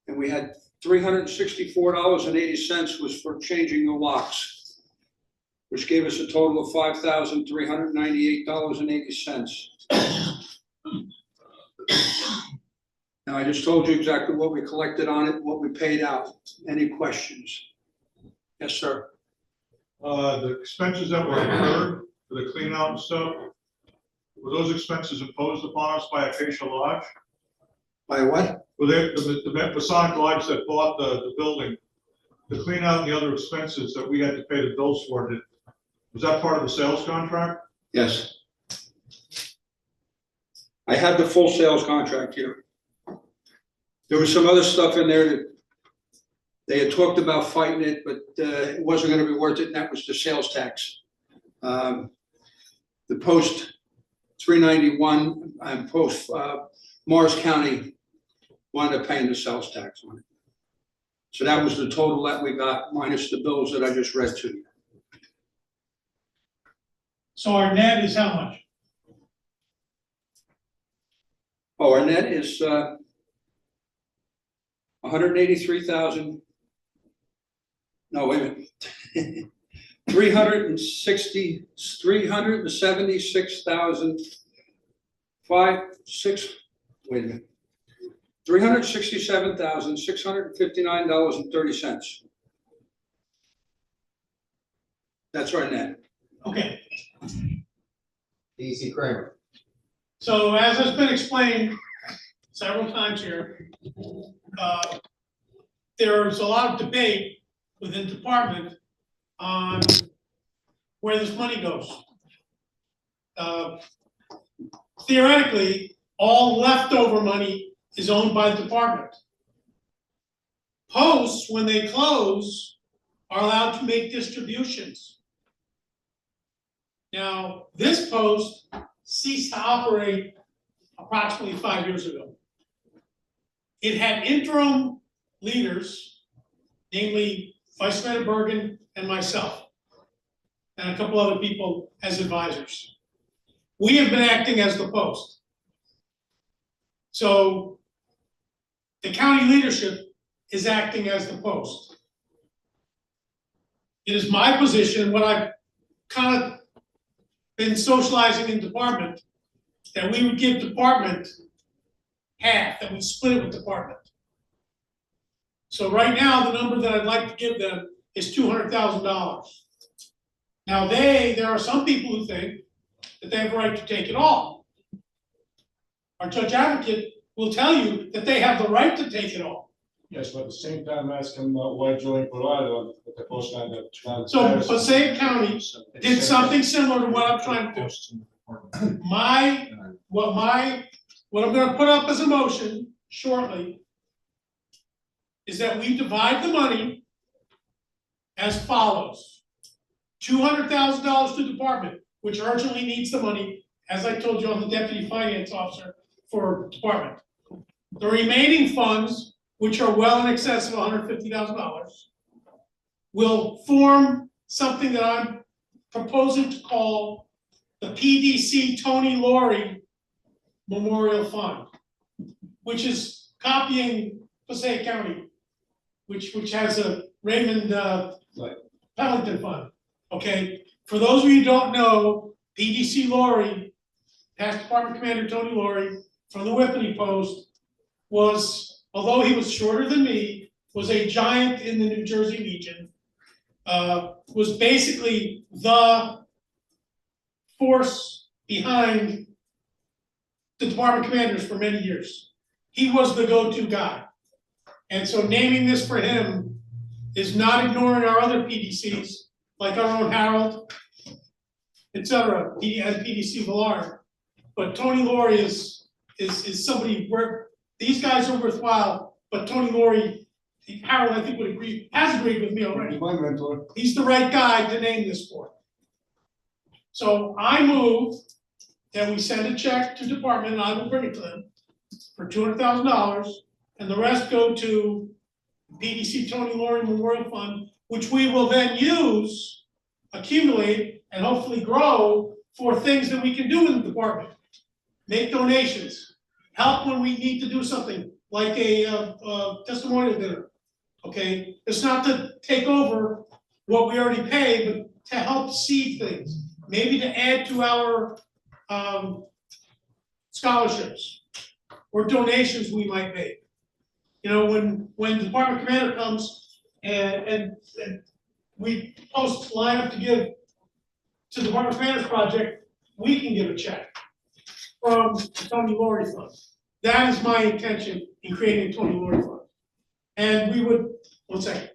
And we had $364.80 was for changing the locks, which gave us a total of $5,398.80. Now, I just told you exactly what we collected on it, what we paid out. Any questions? Yes, sir. The expenses that were incurred for the clean out and stuff, were those expenses imposed upon us by Acacia Lodge? By what? Were they, the Masonic Lodge that bought the building, the clean out and the other expenses that we had to pay the bills for, was that part of the sales contract? Yes. I had the full sales contract here. There was some other stuff in there that they had talked about fighting it, but it wasn't gonna be worth it, and that was the sales tax. The post 391 and post Morris County wound up paying the sales tax on it. So that was the total that we got minus the bills that I just read to you. So our net is how much? Oh, our net is 183,000. No, wait a minute. 376,000 wait a minute. $367,659.30. That's our net. Okay, DC Kramer. so as has been explained several times here, there's a lot of debate within the department on where this money goes. Theoretically, all leftover money is owned by the department. Posts, when they close, are allowed to make distributions. Now, this post ceased to operate approximately 5 years ago. It had interim leaders, namely Vice Mayor Bergen and myself, and a couple other people as advisors. We have been acting as the post. So the county leadership is acting as the post. It is my position, what I've kind of been socializing in department, that we would give department half, that we split it with department. So right now, the number that I'd like to give them is $200,000. Now there are some people who think that they have a right to take it all. Our judge advocate will tell you that they have the right to take it all. Yes, but at the same time, ask him why Joey Parado, but the post on the. So Passaic County did something similar to what I'm trying to do. What I'm gonna put up as a motion shortly is that we divide the money as follows. $200,000 to department, which urgently needs the money, as I told you, I'm the deputy finance officer for department. The remaining funds, which are well in excess of $150,000, will form something that I'm proposing to call the PDC Tony Laurie Memorial Fund, which is copying Passaic County, which has a Raymond Pellington Fund. Okay, for those of you who don't know, PDC Laurie, past Department Commander Tony Laurie from the Whippany Post, was, although he was shorter than me, was a giant in the New Jersey Legion, was basically the force behind the department commanders for many years. He was the go-to guy. And so naming this for him is not ignoring our other PDCs, like our own Harold, et cetera, and PDC Villard. But Tony Laurie is somebody where these guys are worthwhile, but Tony Laurie, Harold, I think would agree, has agreed with me already. My mentor. He's the right guy to name this for. So I move that we send a check to department, and I will bring it to them for $200,000, and the rest go to PDC Tony Laurie Memorial Fund, which we will then use, accumulate, and hopefully grow for things that we can do in the department. Make donations, help when we need to do something, like a testimonial dinner, okay? It's not to take over what we already pay, but to help seed things, maybe to add to our scholarships or donations we might make. You know, when the department commander comes and we post line up to give to the department commander's project, we can give a check from the Tony Laurie Fund. That is my intention in creating a Tony Laurie Fund. And we would, one second,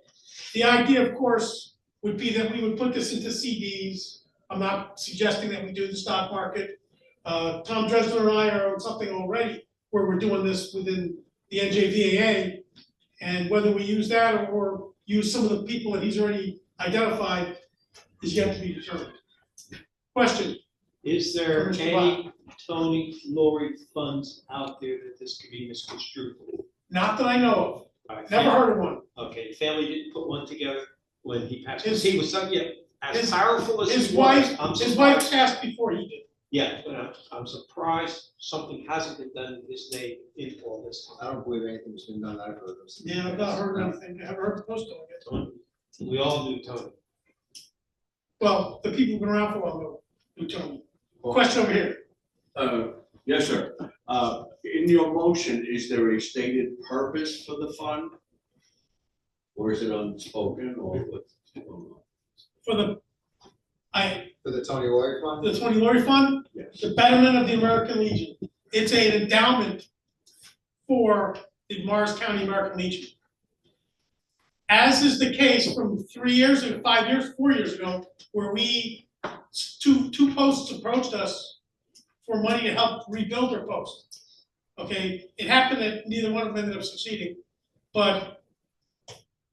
the idea, of course, would be that we would put this into CDs. I'm not suggesting that we do the stock market. Tom Dresler and I are on something already where we're doing this within the NJVAA. And whether we use that or use some of the people that he's already identified is yet to be determined. Question? Is there Mr. any Tony Laurie funds out there that this could be misconstrued? Not that I know of. All right, Never heard of one. Okay, the family didn't put one together when he passed. His- He was so, yeah, as his- powerful as His he wife, was, his wife passed before he did. Yeah, but I'm surprised something hasn't been done in his name in all this time. I don't believe anything's been done, I've heard of. Yeah, I've not heard anything. I haven't heard the post on it. We all knew Tony. Well, the people who've been around for a while know Tony. Question over here. Yes, sir. In your motion, is there a stated purpose for the fund? Or is it unspoken or what? For the, For the Tony Laurie Fund? the Tony Laurie Fund, Yes. the betterment of the American Legion. It's an endowment for the Morris County American Legion. As is the case from 3 years ago, 5 years, 4 years ago, where two posts approached us for money to help rebuild their post. Okay, it happened that neither one of them ended up succeeding, but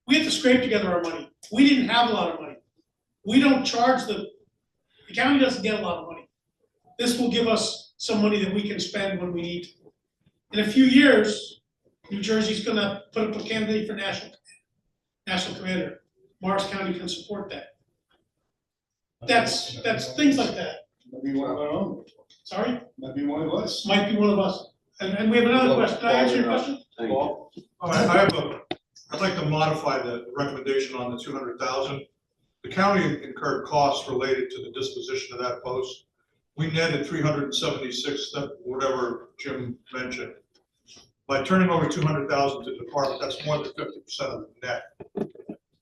we had to scrape together our money. We didn't have a lot of money. We don't charge the county doesn't get a lot of money. This will give us some money that we can spend when we need to. In a few years, New Jersey's gonna put up a candidate for national commander. Morris County can support that. That's things like that. Maybe one of our own, Sorry, maybe one of us. might be one of us. And we have another question. Can I answer your question? Thank you. I'd like to modify the recommendation on the 200,000. The county incurred costs related to the disposition of that post. We netted 376, whatever Jim mentioned. By turning over 200,000 to the department, that's more than 50% of the net.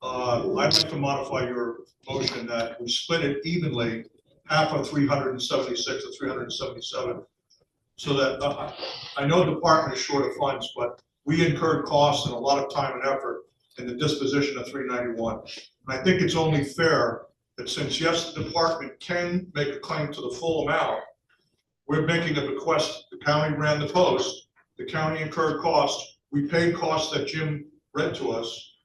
I'd like to modify your motion that we split it evenly, half of 376 and 377. So that, I know the department is short of funds, but we incurred costs and a lot of time and effort in the disposition of 391. And I think it's only fair that since, yes, the department can make a claim to the full amount, we're making a bequest. The county ran the post, the county incurred costs, we paid costs that Jim read to us.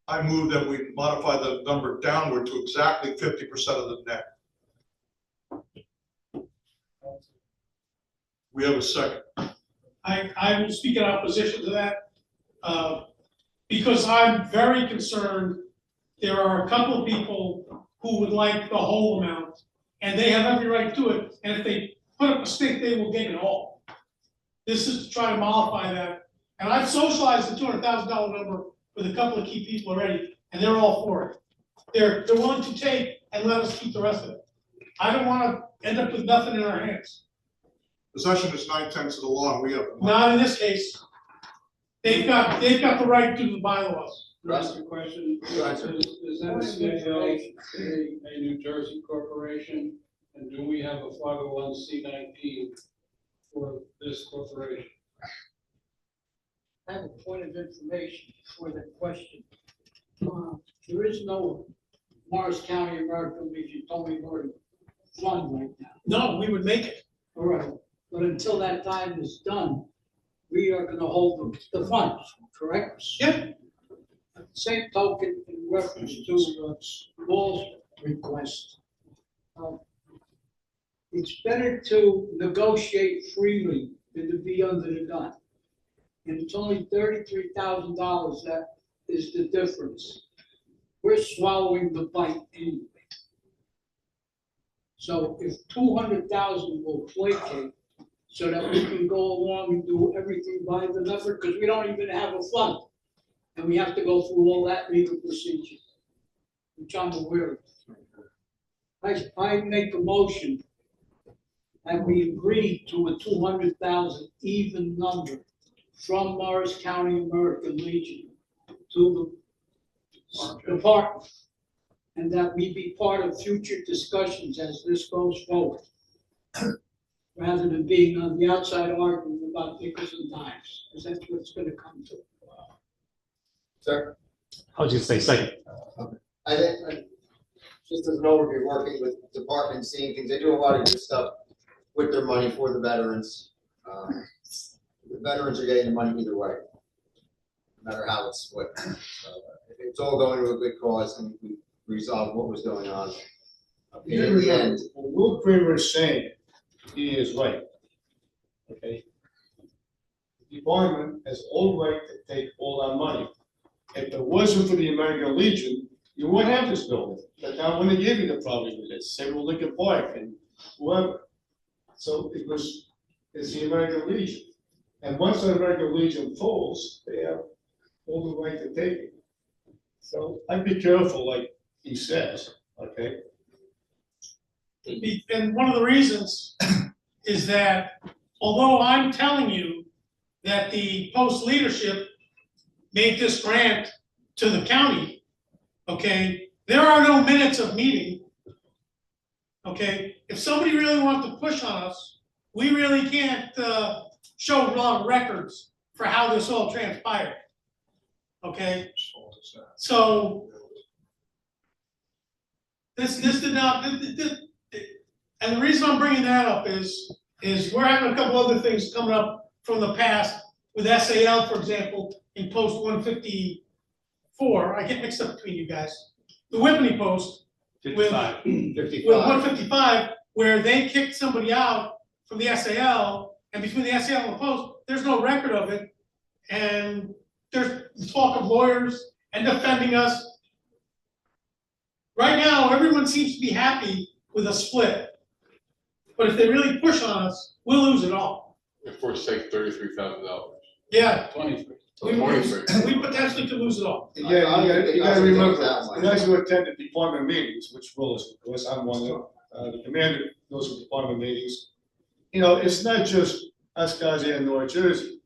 I move that we modify the number downward to exactly 50% of the net. We have a second. I will speak in opposition to that, because I'm very concerned. There are a couple of people who would like the whole amount, and they have every right to it, and if they put up a stake, they will get it all. This is to try to mollify that, and I've socialized the $200,000 number with a couple of key people already, and they're all for it. They're willing to take and let us keep the rest of it. I don't wanna end up with nothing in our hands. Possession is 9/10 of the law, and we have. Not in this case. They've got the right to the bylaws. Ask a question. Is NCAO a New Jersey corporation? And do we have a 501c19 for this corporation? I have a point of information for that question. There is no Morris County American Legion Tony Gordon fund right now. No, we would make it. All right, but until that time is done, we are gonna hold the funds, correct? Yeah. Same token in reference to Paul's request. It's better to negotiate freely than to be under the gun. And it's only $33,000 that is the difference. We're swallowing the bite anyway. So if 200,000 will placate, so that we can go along and do everything by the number, because we don't even have a fund. And we have to go through all that legal procedure, which I'm aware of. I make a motion and we agree to a 200,000 even number from Morris County American Legion to the department. And that we be part of future discussions as this goes forward. Rather than being on the outside arguing about nickels and dimes, because that's what it's gonna come to. Sir? I was just say second. I think, just as an overview, working with departments, seeing things, they do a lot of good stuff with their money for the veterans. The veterans are getting the money either way, no matter how it's split. So, if it's all going to a good cause, and we resolve what was going on. In the end, What Will Kramer is saying, he is right. Okay? The department has all right to take all our money. If it wasn't for the American Legion, you wouldn't have this building. The town wouldn't give you the property with it, same with Lincoln Park and whoever. So it's the American Legion. And once the American Legion falls, they have all the right to take it. So I'd be careful, like he says, okay? And one of the reasons is that although I'm telling you that the post leadership made this grant to the county, okay, there are no minutes of meeting. Okay, if somebody really wants to push on us, we really can't show a lot of records for how this all transpired. Okay, so this did not, and the reason I'm bringing that up is we're having a couple other things coming up from the past with SAL, for example, in post 154. I get mixed up between you guys. The Whitney post with 155, where they kicked somebody out from the SAL, and between the SAL and the post, there's no record of it. And there's talk of lawyers and defending us. Right now, everyone seems to be happy with a split. But if they really push on us, we'll lose it all. If we're saying $33,000. Yeah. 23. We potentially could lose it all. You gotta remember, as you attend the department meetings, which Will is, of course, I'm one of, the commander goes to department meetings. You know, it's not just us guys here in North Jersey.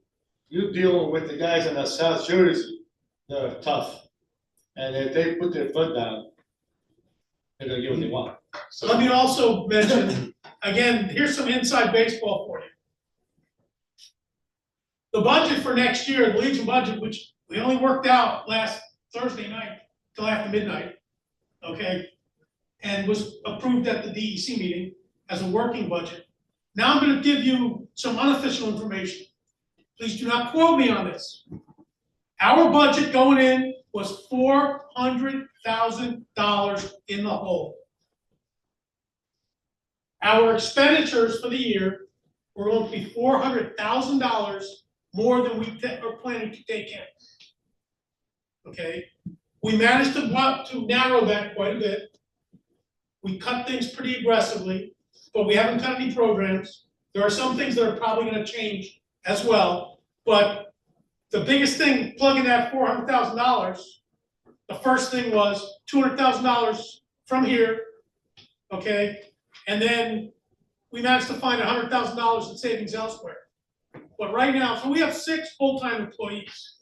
You're dealing with the guys in South Jersey that are tough. And if they put their foot down, they're gonna get what they want. So let me also mention, again, here's some inside baseball for you. The budget for next year, the Legion budget, which we only worked out last Thursday night till after midnight, okay? And was approved at the DEC meeting as a working budget. Now I'm gonna give you some unofficial information. Please do not quote me on this. Our budget going in was $400,000 in the hole. Our expenditures for the year were going to be $400,000 more than we are planning to take in. Okay, we managed to narrow that quite a bit. We cut things pretty aggressively, but we haven't cut any programs. There are some things that are probably gonna change as well, but the biggest thing, plugging that $400,000, the first thing was $200,000 from here, okay? And then we managed to find $100,000 in savings elsewhere. But right now, so we have 6 full-time employees.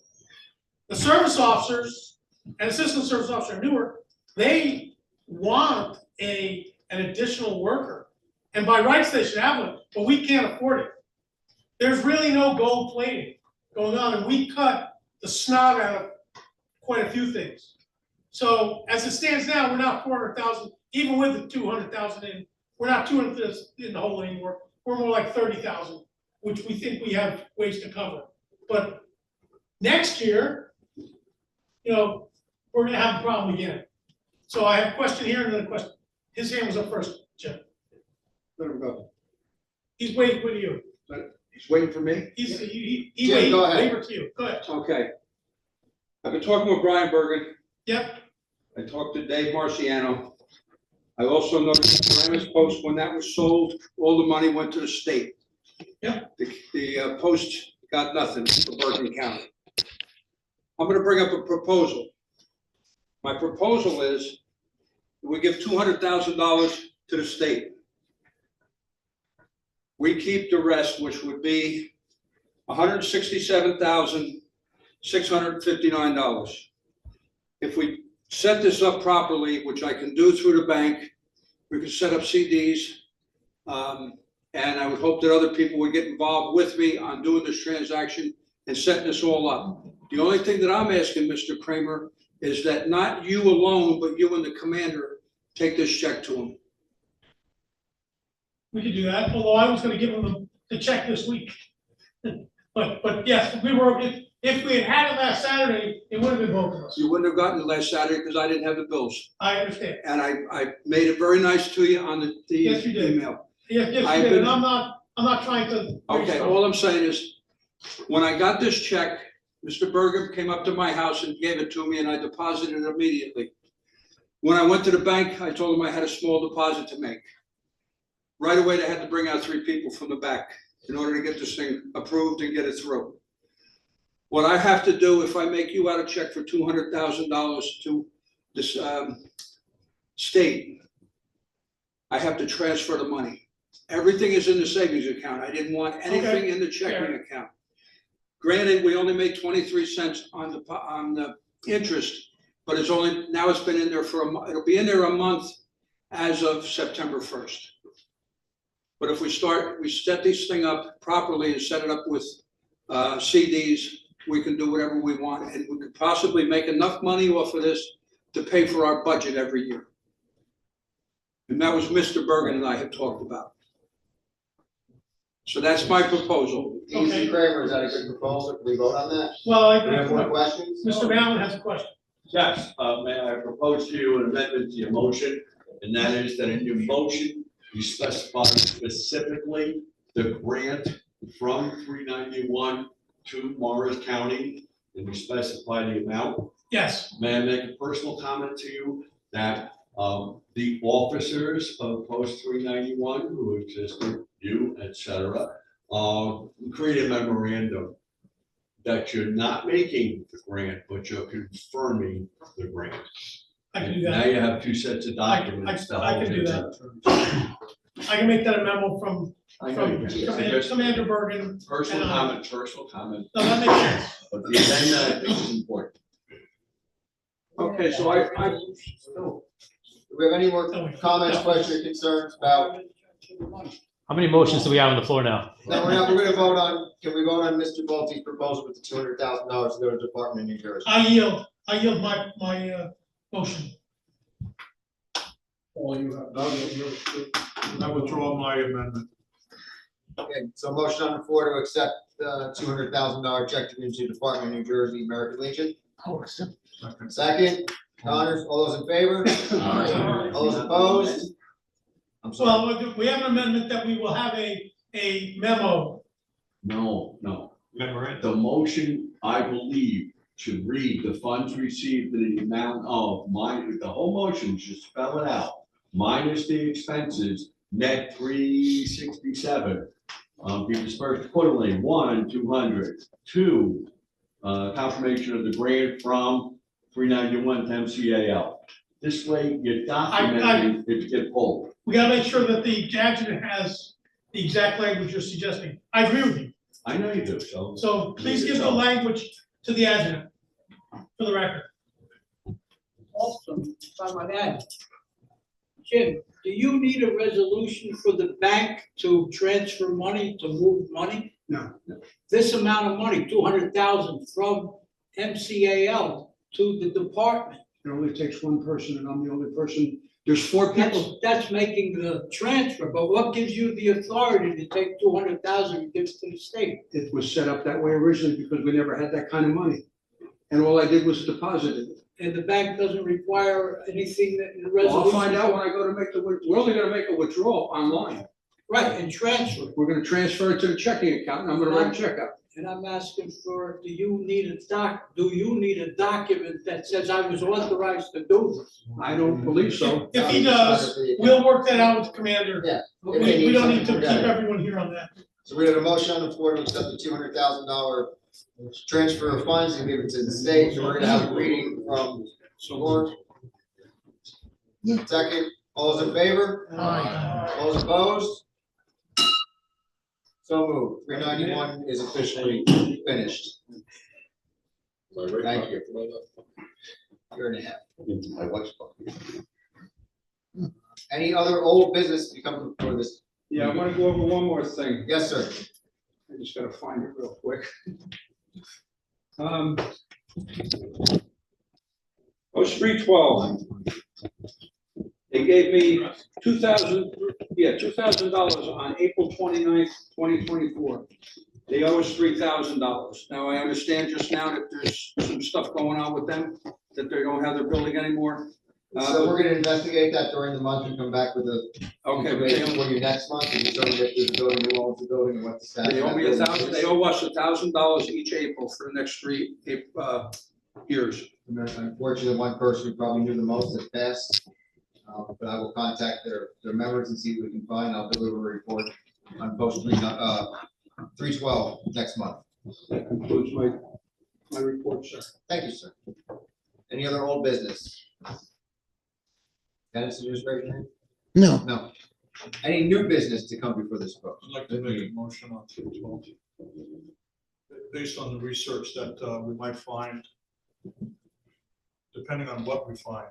The service officers and assistant service officer in Newark, they want an additional worker. And by rights, they should have one, but we can't afford it. There's really no gold plating going on, and we cut the snot out of quite a few things. So as it stands now, we're not 400,000, even with the 200,000 in, we're not 200 in the hole anymore. We're more like 30,000, which we think we have ways to cover. But next year, you know, we're gonna have a problem again. So I have a question here and then a question. His hand was up first, Jim. Let him go. He's waiting for you. He's waiting for me? He Jim, waited, go ahead. waiver to you. Go ahead. Okay. I've been talking with Brian Bergen. Yep. I talked to Dave Marciano. I also noticed Paramus Post, when that was sold, all the money went to the state. Yep. The Post got nothing for Bergen County. I'm gonna bring up a proposal. My proposal is we give $200,000 to the state. We keep the rest, which would be $167,659. If we set this up properly, which I can do through the bank, we can set up CDs. And I would hope that other people would get involved with me on doing this transaction and setting this all up. The only thing that I'm asking, Mr. Kramer, is that not you alone, but you and the commander take this check to him. We could do that, although I was gonna give him the check this week. But yes, if we had it last Saturday, it would have been both of us. You wouldn't have gotten it last Saturday because I didn't have the bills. I understand. And I made it very nice to you on the Yes, you did. email. Yes, you I've did, been- and I'm not trying to. Okay, all I'm saying is, when I got this check, Mr. Bergen came up to my house and gave it to me and I deposited it immediately. When I went to the bank, I told them I had a small deposit to make. Right away, they had to bring out 3 people from the back in order to get this thing approved and get it through. What I have to do, if I make you out a check for $200,000 to this state, I have to transfer the money. Everything is in the savings account. I didn't want anything in the checking account. Granted, we only made 23 cents on the interest, but it's only, now it's been in there for it'll be in there a month as of September 1st. But if we set this thing up properly and set it up with CDs, we can do whatever we want, and we could possibly make enough money off of this to pay for our budget every year. And that was Mr. Bergen and I had talked about. So that's my proposal. Mr. Kramer, is that a good proposal? Can we vote on that? Well, Do we have more questions? Mr. Mallon has a question. Yes, may I propose to you an amendment to your motion, and that is that in your motion, you specify specifically the grant from 391 to Morris County, and you specify the amount. Yes. May I make a personal comment to you that the officers of Post 391 who existed, you, et cetera, create a memorandum that you're not making the grant, but you're confirming the grant. I can do Now that. you have 2 sets of documents. to I hold can do you that. to. I can make that a memo from I know you can. Commander Bergen. Personal and, personal comment. No, that makes sense. But the amendment, I think, is important. Okay, so Do we have any more comments, questions, or concerns about How many motions do we have on the floor now? No, we're gonna vote on, can we vote on Mr. Balti's proposal with the $200,000 to go to the Department of New Jersey? I yield my motion. All you have, I withdraw my amendment. Okay, so motion on the floor to accept the $200,000 check to the Department of New Jersey, American Legion. Second, Connors, all those in favor? Aye. All those opposed? I'm sorry. Well, we have an amendment that we will have a memo. No, no. Memorandum. The motion, I believe, should read the funds received in the amount of the whole motion should spell it out. Minus the expenses, net 367. Be dispersed accordingly, 1, 200, 2, confirmation of the grant from 391 to MCAL. This way, you're documenting if you get pulled. We gotta make sure that the adjutant has the exact language you're suggesting. I agree with you. I know you do, so. So please give the language to the adjutant for the record. Also, if I might add, Jim, do you need a resolution for the bank to transfer money, to move money? No. This amount of money, 200,000 from MCAL to the department, It only takes one person and I'm the only person. There's 4 people. that's making the transfer, but what gives you the authority to take 200,000 and give it to the state? It was set up that way originally because we never had that kind of money. And all I did was deposit it. And the bank doesn't require anything that in the Well, resolution? I'll find out when I go to make we're only gonna make a withdrawal online. Right, and transfer. We're gonna transfer it to the checking account and I'm gonna write a check out. And I'm asking for, do you need a document that says I was authorized to do this? I don't believe so. If he does, we'll work that out with the commander. Yeah. We don't need to keep everyone here on that. So we have a motion on the floor to accept the $200,000 transfer of funds and give it to the state. So we're gonna have a reading from Lord. Second, all those in favor? All those opposed? So moved. 391 is officially finished. Thank you. Year and a half. My wife's. Any other old business to come before this? Yeah, I wanna go over one more thing. Yes, sir. I just gotta find it real quick. Post 312. They gave me $2,000 on April 29th, 2024. They owe us $3,000. Now, I understand just now that there's some stuff going on with them, that they don't have their building anymore. So we're gonna investigate that during the month and come back with a Okay, but information for you next month and determine if there's a building, who owns the building and what the status. they owe of me that building is. they owe us $1,000 each April for the next 3 years. Unfortunately, one person who probably knew the most has passed. But I will contact their members and see what we can find. I'll deliver a report on post 312 next month. That concludes my report, sir. Thank you, sir. Any other old business? Dennis, you just raise your hand? No. No. Any new business to come before this vote? I'd like to make a motion on 312. Based on the research that we might find, depending on what we find,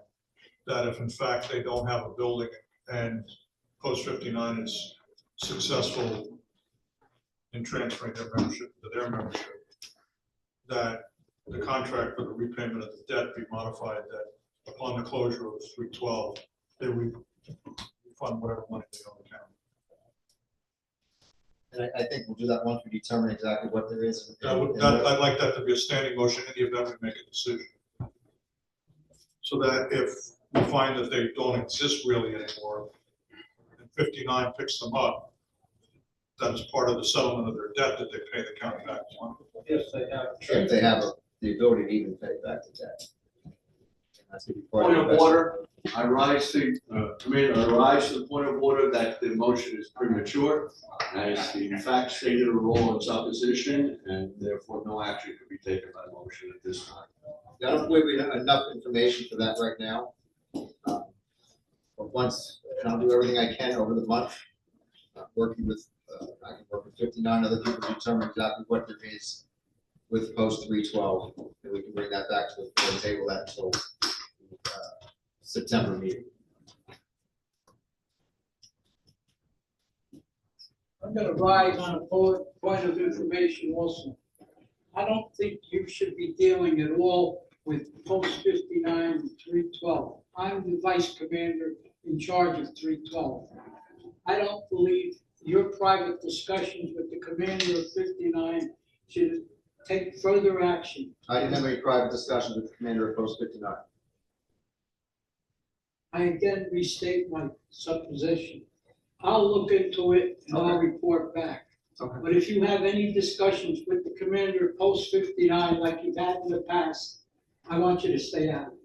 that if in fact they don't have a building and Post 59 is successful in transferring their membership to their membership, that the contract for the repayment of the debt be modified, that upon the closure of 312, they refund whatever money they owe the county. And I think we'll do that once we determine exactly what there is. I'd like that to be a standing motion in the event we make a decision. So that if we find that they don't exist really anymore, and 59 picks them up, that is part of the settlement of their debt that they pay the county back. Yes, they have. If they have the ability to even pay back the debt. That's gonna be part Point the of investment. order, I rise to the point of order that the motion is premature, as the facts stated are all in supposition, and therefore no action could be taken by motion at this time. I don't believe we have enough information for that right now. But once, and I'll do everything I can over the month, working with, I can work with 59 other people to determine exactly what there is with post 312, and we can bring that back to the floor and table that until September meeting. gonna rise on a point of information also. I don't think you should be dealing at all with post 59 and 312. I'm the vice commander in charge of 312. I don't believe your private discussions with the commander of 59 should take further action. I didn't have any private discussions with the commander of Post 59. I again restate my supposition. I'll look into it and I'll report back. Okay. But if you have any discussions with the commander of Post 59 like you've had in the past, I want you to stay out of it.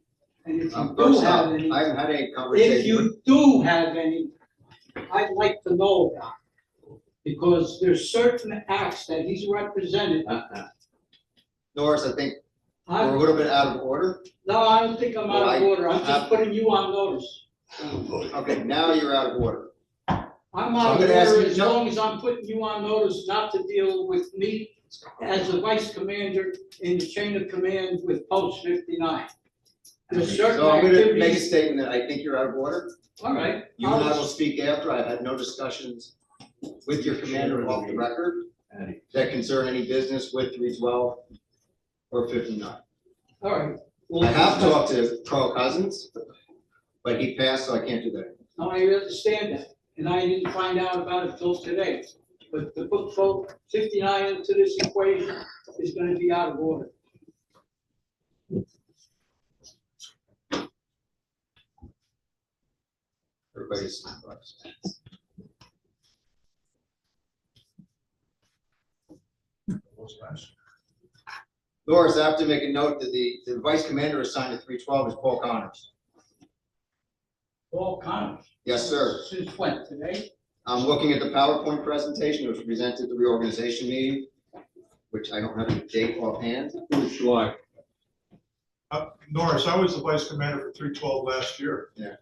And if you do have any, I haven't had any conversation. if you do have any, I'd like to know about it. Because there's certain acts that he's represented. Norris, I think we're a little bit out of order. No, I don't think I'm out of order. I'm just putting you on notice. Okay, now you're out of order. I'm So out I'm of gonna ask order you- as long as I'm putting you on notice not to deal with me as the vice commander in the chain of command with Post 59. There's certain So I'm gonna make a activities. statement that I think you're out of order. All right. You and I will speak after. I've had no discussions with your commander off the record that concern any business with 312 or 59. All right. I have talked to Carl Cousins, but he passed, so I can't do that. No, I understand that, and I didn't find out about it till today. But to put vote 59 into this equation is gonna be out of order. Everybody's. Norris, I have to make a note that the vice commander assigned to 312 is Paul Connors. Paul Connors. Yes, sir. Since when, today? I'm looking at the PowerPoint presentation, which was presented at the reorganization meeting, which I don't have a date offhand. July. Norris, I was the vice commander for 312 last year. Yeah.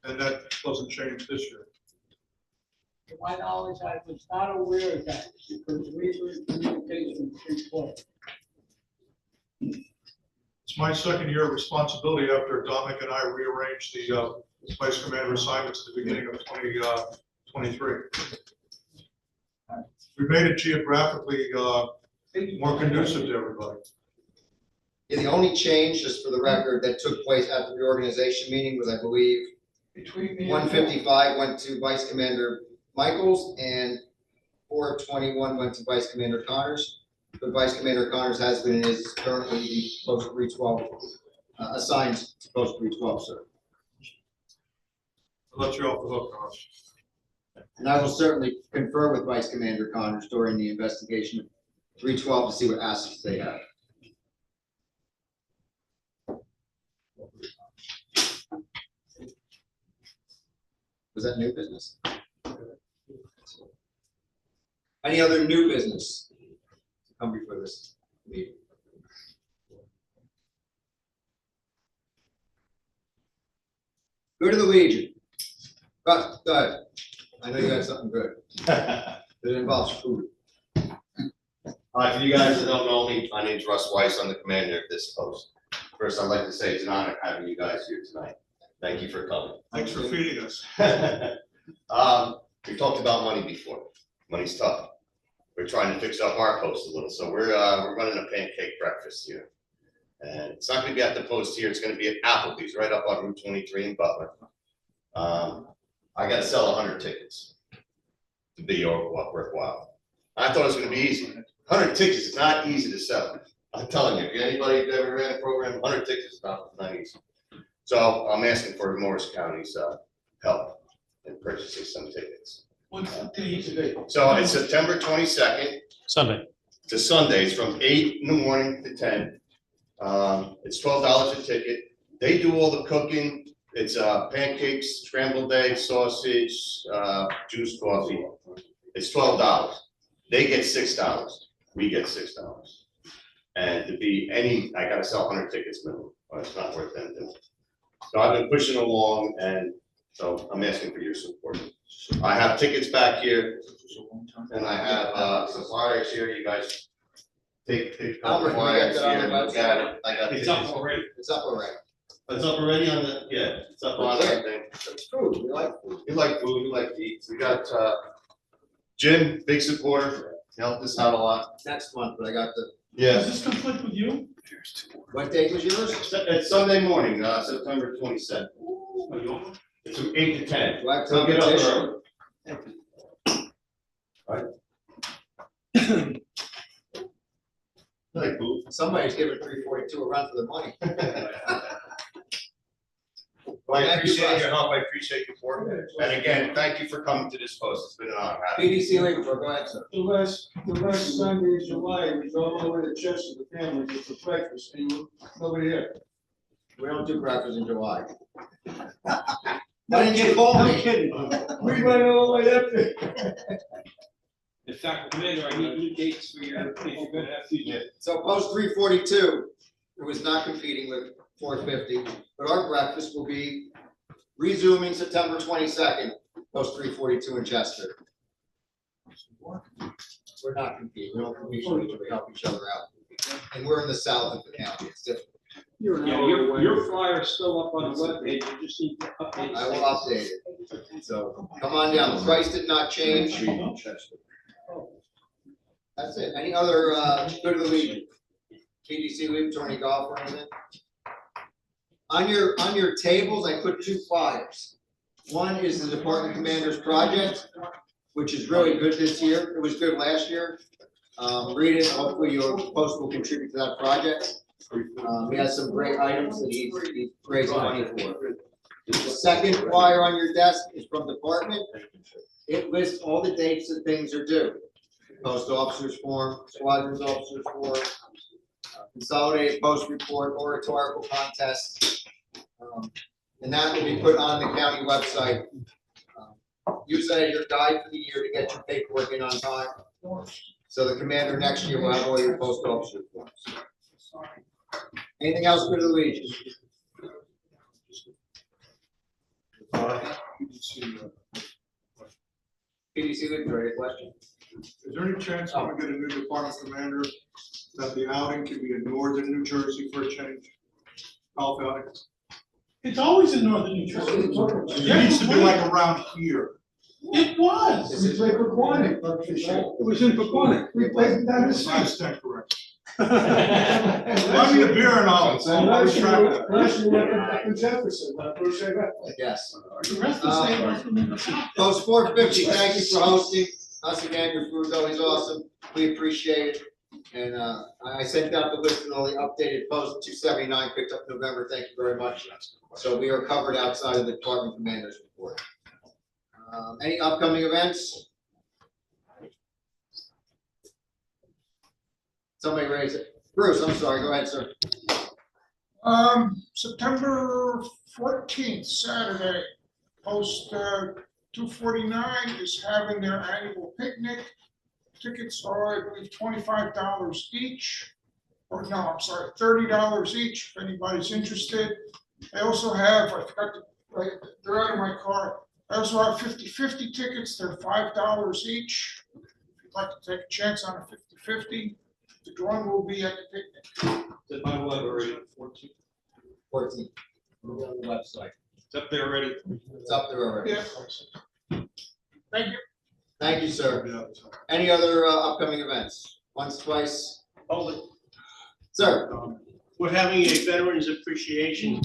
And that wasn't changed this year. To my knowledge, I was not aware of that, because we were in communication with 312. It's my second year of responsibility after Dominic and I rearranged the vice commander assignments at the beginning of 2023. We made it geographically more conducive to everybody. Yeah, the only change, just for the record, that took place at the reorganization meeting was, I believe, Between me and 155 went to Vice Commander Michaels and 421 went to Vice Commander Connors. But Vice Commander Connors has been and is currently the Post 312, assigned to Post 312, sir. I'll let you off the hook, Norris. And I will certainly confer with Vice Commander Connors during the investigation of 312 to see what assets they have. Was that new business? Any other new business to come before this meeting? Go to the Legion. Go ahead. I know you got something good. That involves food. Hi, for you guys that don't know me, my name's Russ Weiss, I'm the commander of this post. First, I'd like to say it's an honor having you guys here tonight. Thank you for coming. Thanks for feeding us. We talked about money before. Money's tough. We're trying to fix up our post a little, so we're running a pancake breakfast here. And it's not gonna be at the post here, it's gonna be at Applebee's, right up on Route 23 in Butler. I gotta sell 100 tickets to be worthwhile. I thought it was gonna be easy. 100 tickets is not easy to sell. I'm telling you, if anybody that ever ran a program, 100 tickets is not easy. So I'm asking for Morris County's help in purchasing some tickets. What's the date today? So it's September 22nd Sunday. to Sunday, it's from 8 in the morning to 10. It's $12 a ticket. They do all the cooking. It's pancakes, scrambled eggs, sausage, juice, coffee. It's $12. They get $6. We get $6. And to be I gotta sell 100 tickets minimum, or it's not worth anything. So I've been pushing along, and so I'm asking for your support. I have tickets back here, and I have some flyers here. You guys take a couple Albert, we got flyers that on here. the Look at it. I got It's up tickets. already. It's up already. It's up already on the, yeah, it's up on That's everything. It's food. We like food. You like food, you like to eat. We got, Jim, big supporter, helped us out a lot. Next month, but I got the, Does this conflict with you? what date was yours? It's Sunday morning, September 27th. It's from 8 to 10. Do I have So get up competition? early. Like, boo. Somebody's giving 342 a run for their money. Well, I Thank you, appreciate Russ. your help, I appreciate your support, and again, thank you for coming to this post, it's been an honor. PDC legal, go ahead, sir. The last Sunday in July, we go all the way to Chester, the family, for breakfast, and nobody here. We don't do breakfast in July. Why didn't you call me? We went all the way up there. In fact, Commander, I need new dates for your, if you're gonna have to. So post 342, it was not competing with 450, but our breakfast will be resuming September 22nd, post 342 in Chester. We're not competing, we don't compete with each other, we help each other out. And we're in the south of the county, it's different. Yeah, your flyer is still up on the webpage, you just need to update. I will update it. So come on down, the price did not change. That's it. Any other, go to the Legion? KDC League, Tony Golf or anything? On your tables, I put 2 flyers. One is the Department Commander's Project, which is really good this year. It was good last year. Read it, hopefully your post will contribute to that project. He has some great items that he's raising money for. The second flyer on your desk is from Department. It lists all the dates that things are due. Post Officers Forum, Squadrons Officers Forum, Consolidated Post Report, Oratorical Contest. And that will be put on the county website. Use that as your guide for the year to get your paperwork in on time. So the commander next year will have all your post officer forms. Anything else for the Legion? PDC, Legion, any question? Is there any chance when we get a new department commander that the outing can be in northern New Jersey for a change? Golf outing? It's always in northern New Jersey. It needs to be like around here. It was. We played Paquonic. It was in Paquonic. We played down the I street. stand corrected. Buy me a beer and I'll retract that. Last year, we went to Jefferson, first day back. Yes. The rest of the state wasn't in the top. Post 450, thank you for hosting us again. Your food's always awesome. We appreciate it. And I sent out the list and all the updated posts. 279 picked up November. Thank you very much. So we are covered outside of the department commander's report. Any upcoming events? Somebody raise it. Bruce, I'm sorry. Go ahead, sir. September 14th, Saturday, Post 249 is having their annual picnic. Tickets are, I believe, $25 each, or no, I'm sorry, $30 each, if anybody's interested. I also have, I forgot to, they're out of my car. I also have 50/50 tickets, they're $5 each. If you'd like to take a chance on a 50/50, the drawing will be at the picnic. Is my web already? 14. We'll be on the website. It's up there already. It's up there already. Yeah. Thank you. Thank you, sir. Any other upcoming events? Once, twice? Sir? We're having a Veterans Appreciation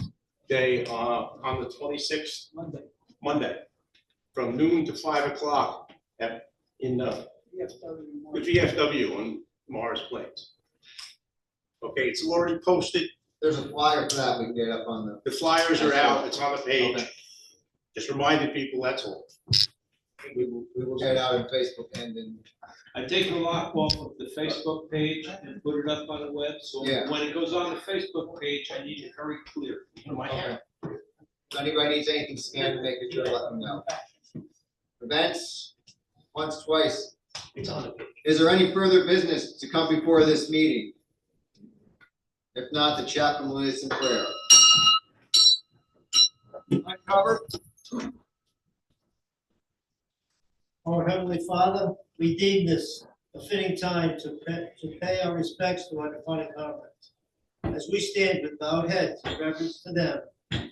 Day on the 26th, Monday, from noon to 5 o'clock in the VFW on Morris Plains. Okay, it's already posted. There's a flyer for that we can get up on the. The flyers are out, it's on the page. Okay. Just reminding people, that's all. We will get it out on Facebook and then. I take the lock off of the Facebook page and put it up on the web, so Yeah. when it goes on the Facebook page, I need it very clear. You know, my hand. If anybody needs anything scanned, make it sure to let them know. Events, once, twice. It's on the page. Is there any further business to come before this meeting? If not, the chaplain will lead us in prayer. Covered. Our Heavenly Father, we deem this a fitting time to pay our respects to our departed comrades. As we stand with bowed heads in reverence to them,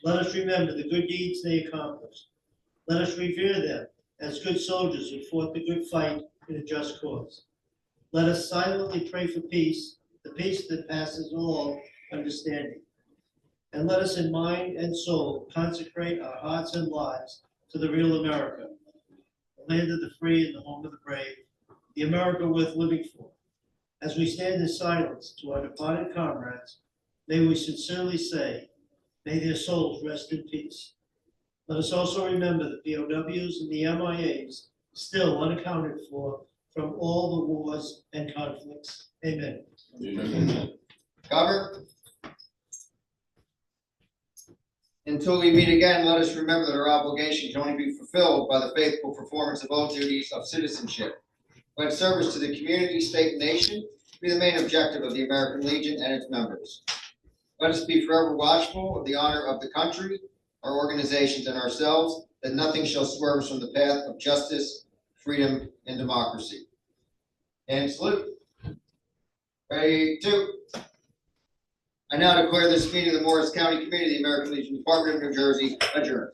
let us remember the good deeds they accomplished. Let us revere them as good soldiers who fought the good fight in a just cause. Let us silently pray for peace, the peace that passes all understanding. And let us in mind and soul consecrate our hearts and lives to the real America, the land of the free and the home of the brave, the America worth living for. As we stand in silence to our departed comrades, may we sincerely say, may their souls rest in peace. Let us also remember the POWs and the MIAs still unaccounted for from all the wars and conflicts. Amen. Cover. Until we meet again, let us remember that our obligation can only be fulfilled by the faithful performance of all duties of citizenship. Let service to the community, state, and nation be the main objective of the American Legion and its members. Let us be forever watchful of the honor of the country, our organizations, and ourselves, that nothing shall swerve us from the path of justice, freedom, and democracy. And salute. Ready, two. I now declare this meeting of the Morris County Committee of the American Legion Department of New Jersey adjourned.